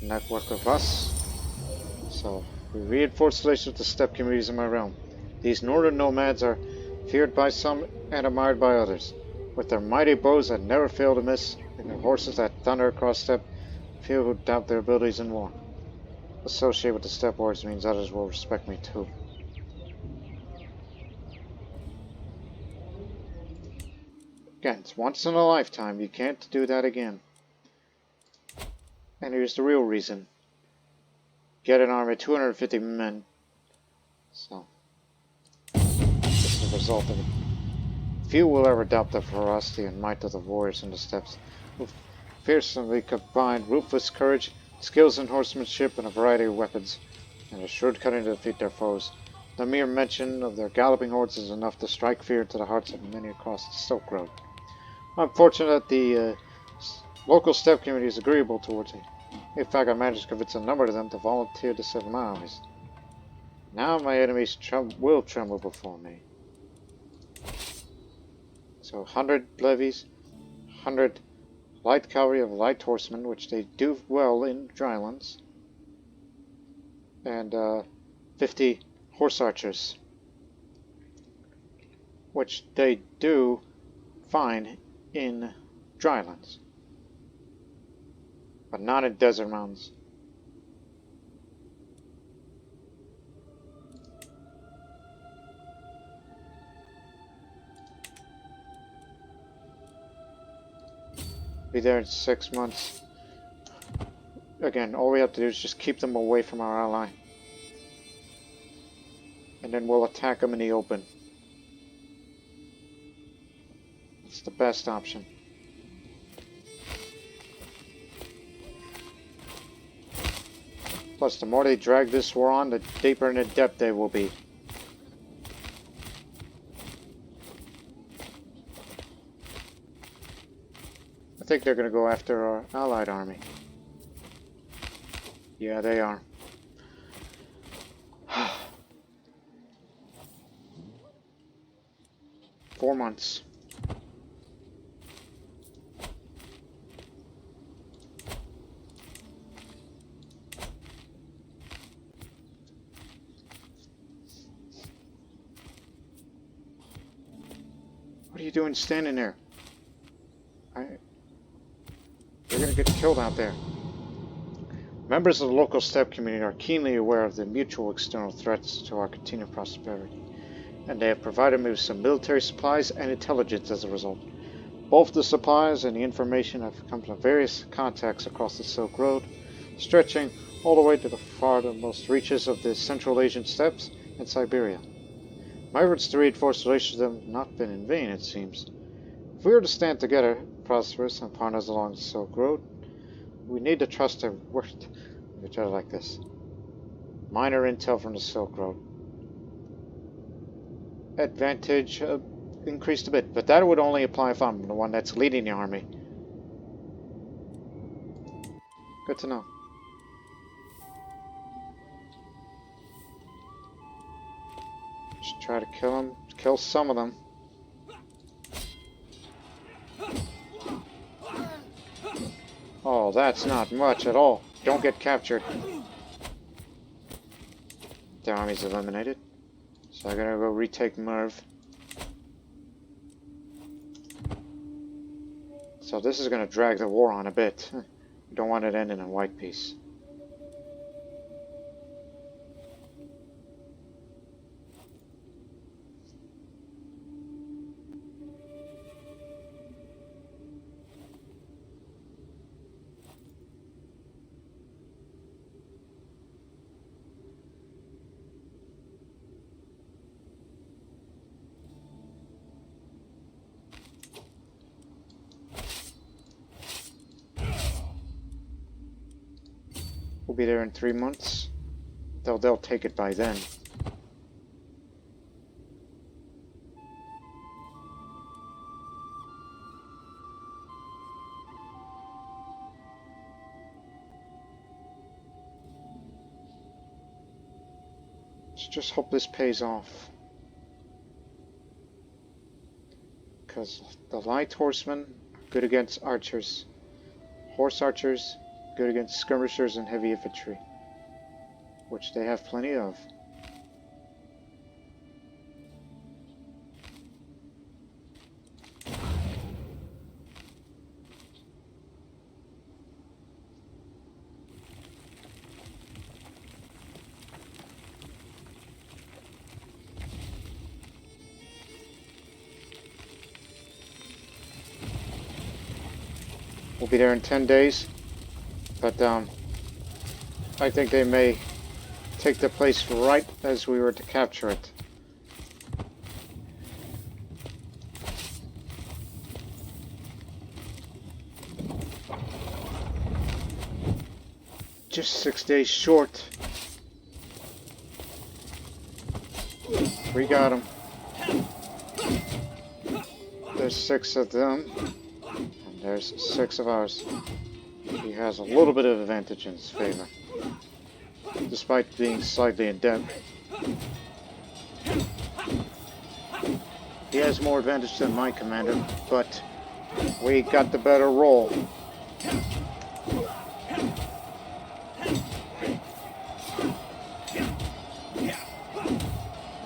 Speaker 1: Network of us. So, we reinforce relations with the steppe communities in my realm. These northern nomads are feared by some and admired by others. With their mighty bows that never fail to miss, and their horses that thunder across steppe, few who doubt their abilities in war. Associate with the steppe warriors means others will respect me too. Again, it's once in a lifetime. You can't do that again. And here's the real reason. Get an army of 250 men. So, this is the result of it. Few will ever doubt the ferocity and might of the warriors in the steppes, who fiercely combine ruthless courage, skills in horsemanship, and a variety of weapons, and a shrewd cunning to defeat their foes. The mere mention of their galloping hordes is enough to strike fear into the hearts of many across the Silk Road. I'm fortunate that the local steppe community is agreeable towards it. In fact, I managed to convince a number of them to volunteer to serve my armies. Now my enemies will tremble before me. So 100 levies, 100 light cavalry of light horsemen, which they do well in drylands, and 50 horse archers, which they do fine in drylands, but not in desert mountains. Be there in 6 months. Again, all we have to do is just keep them away from our ally. And then we'll attack them in the open. It's the best option. Plus, the more they drag this war on, the deeper in the depth they will be. I think they're going to go after our allied army. Yeah, they are. Four months. What are you doing standing there? You're gonna get killed out there. Members of the local steppe community are keenly aware of the mutual external threats to our continued prosperity, and they have provided me with some military supplies and intelligence as a result. Both the supplies and the information have come from various contacts across the Silk Road, stretching all the way to the farthest reaches of the Central Asian steppes and Siberia. My efforts to reinforce relations with them have not been in vain, it seems. If we are to stand together, prosperous and partners along the Silk Road, we need to trust and work with each other like this. Minor intel from the Silk Road. Advantage increased a bit, but that would only apply if I'm the one that's leading the army. Good to know. Just try to kill them, kill some of them. Oh, that's not much at all. Don't get captured. The army's eliminated. So I gotta go retake Merv. So this is gonna drag the war on a bit. We don't want it ending in a white peace. We'll be there in 3 months. They'll take it by then. Let's just hope this pays off. Because the light horsemen, good against archers. Horse archers, good against skirmishers and heavy infantry, which they have plenty of. We'll be there in 10 days. But I think they may take the place right as we were to capture it. Just 6 days short. We got them. There's 6 of them, and there's 6 of ours. he has a little bit of advantage in his favor, despite being slightly in debt. He has more advantage than my commander, but we got the better roll.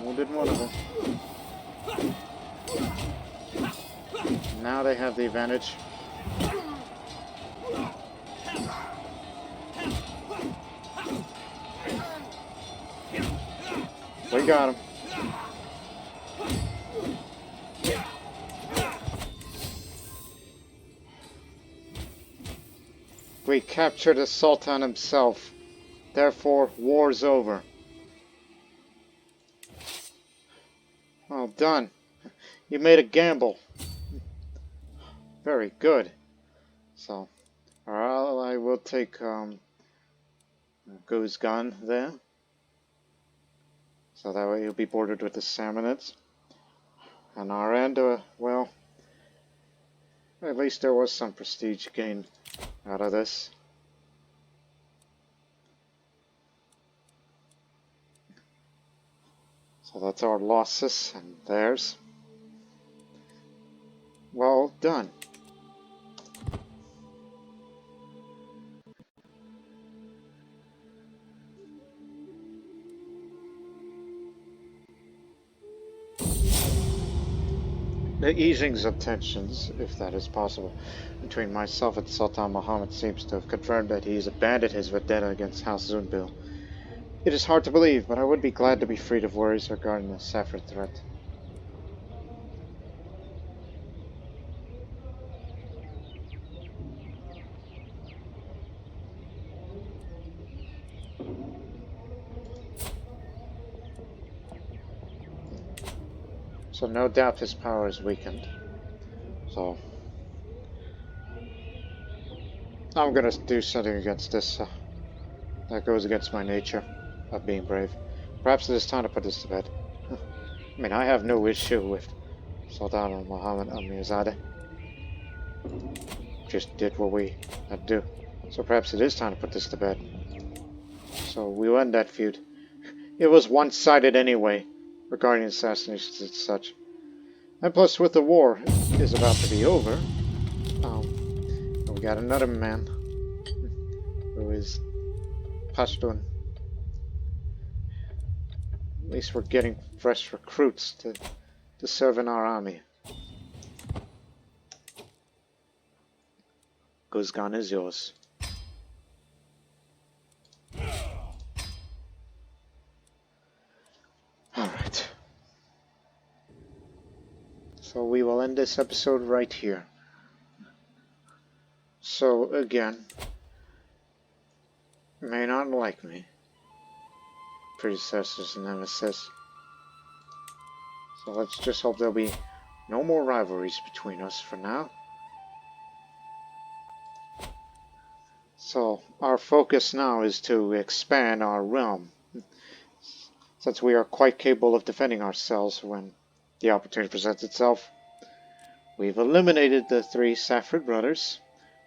Speaker 1: Wounded one of them. Now they have the advantage. We got him. We captured the Sultan himself. Therefore, war's over. Well done. You made a gamble. Very good. So, alright, I will take Go's gun there. So that way he'll be bordered with the Samanids. On our end, well, at least there was some prestige gained out of this. So that's our losses and theirs. Well done. The easings of tensions, if that is possible, between myself and Sultan Muhammad seems to have confirmed that he has abandoned his vendetta against House Zunbil. It is hard to believe, but I would be glad to be freed of worries regarding the Saffarid threat. So no doubt his power is weakened. So I'm gonna do something against this. That goes against my nature of being brave. Perhaps it is time to put this to bed. I mean, I have no issue with Sultan Muhammad Amirzadeh. Just did what we had to do. So perhaps it is time to put this to bed. So we'll end that feud. It was one-sided anyway, regarding assassinations and such. And plus, with the war is about to be over, we got another man who is Pashtun. At least we're getting fresh recruits to serve in our army. Guzgan is yours. Alright. So we will end this episode right here. So again, may not like me, predecessors and nemesis. So let's just hope there'll be no more rivalries between us for now. So our focus now is to expand our realm, since we are quite capable of defending ourselves when the opportunity presents itself. We've eliminated the 3 Saffarid brothers,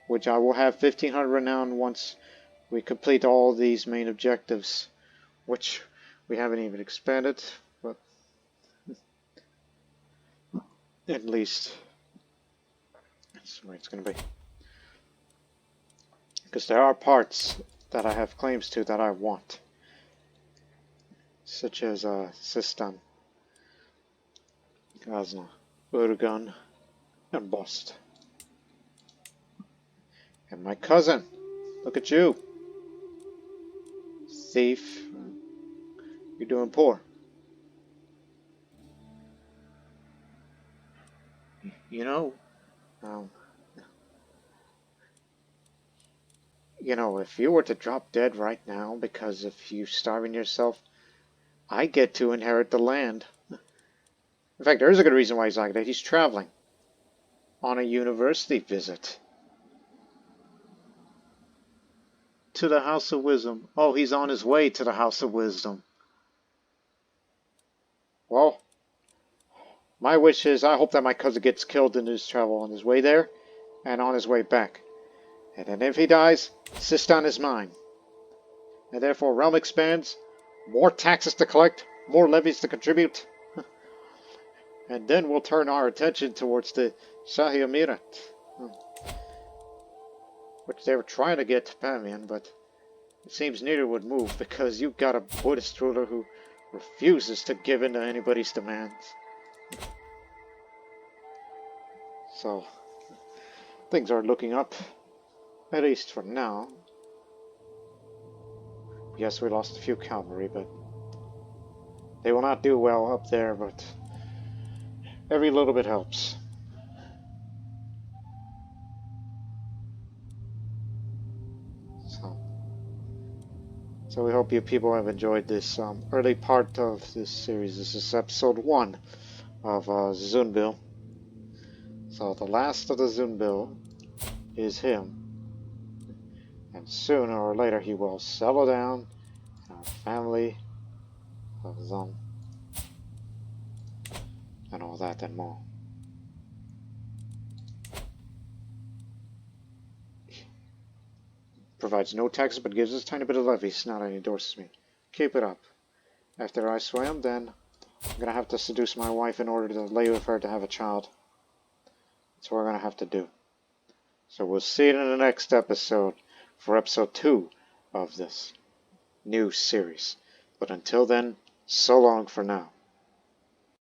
Speaker 1: which I will have 1500 renown once we complete all these main objectives, which we haven't even expanded, but at least that's the way it's going to be. Because there are parts that I have claims to that I want, such as Sistan, Gazna, Urgan, and Bost. And my cousin, look at you, thief, you're doing poor. You know, if you were to drop dead right now because of you starving yourself, I get to inherit the land. In fact, there is a good reason why he's like that. He's traveling on a university visit to the House of Wisdom. Oh, he's on his way to the House of Wisdom. Well, my wish is I hope that my cousin gets killed in his travel on his way there and on his way back. And then if he dies, Sistan is mine. And therefore realm expands, more taxes to collect, more levies to contribute. And then we'll turn our attention towards the Shahi Emirat, which they were trying to get to Pamian, but it seems neither would move because you've got a Buddhist ruler who refuses to give in to anybody's demands. So, things are looking up, at least for now. Yes, we lost a few cavalry, but they will not do well up there, but every little bit helps. So we hope you people have enjoyed this early part of this series. This is episode 1 of Zunbil. So the last of the Zunbil is him. And sooner or later he will settle down in our family of Zun. And all that and more. Provides no taxes but gives us a tiny bit of levies now that he endorses me. Keep it up. After I swim, then I'm gonna have to seduce my wife in order to lay with her to have a child. That's what we're gonna have to do. So we'll see you in the next episode for episode 2 of this new series. But until then, so long for now.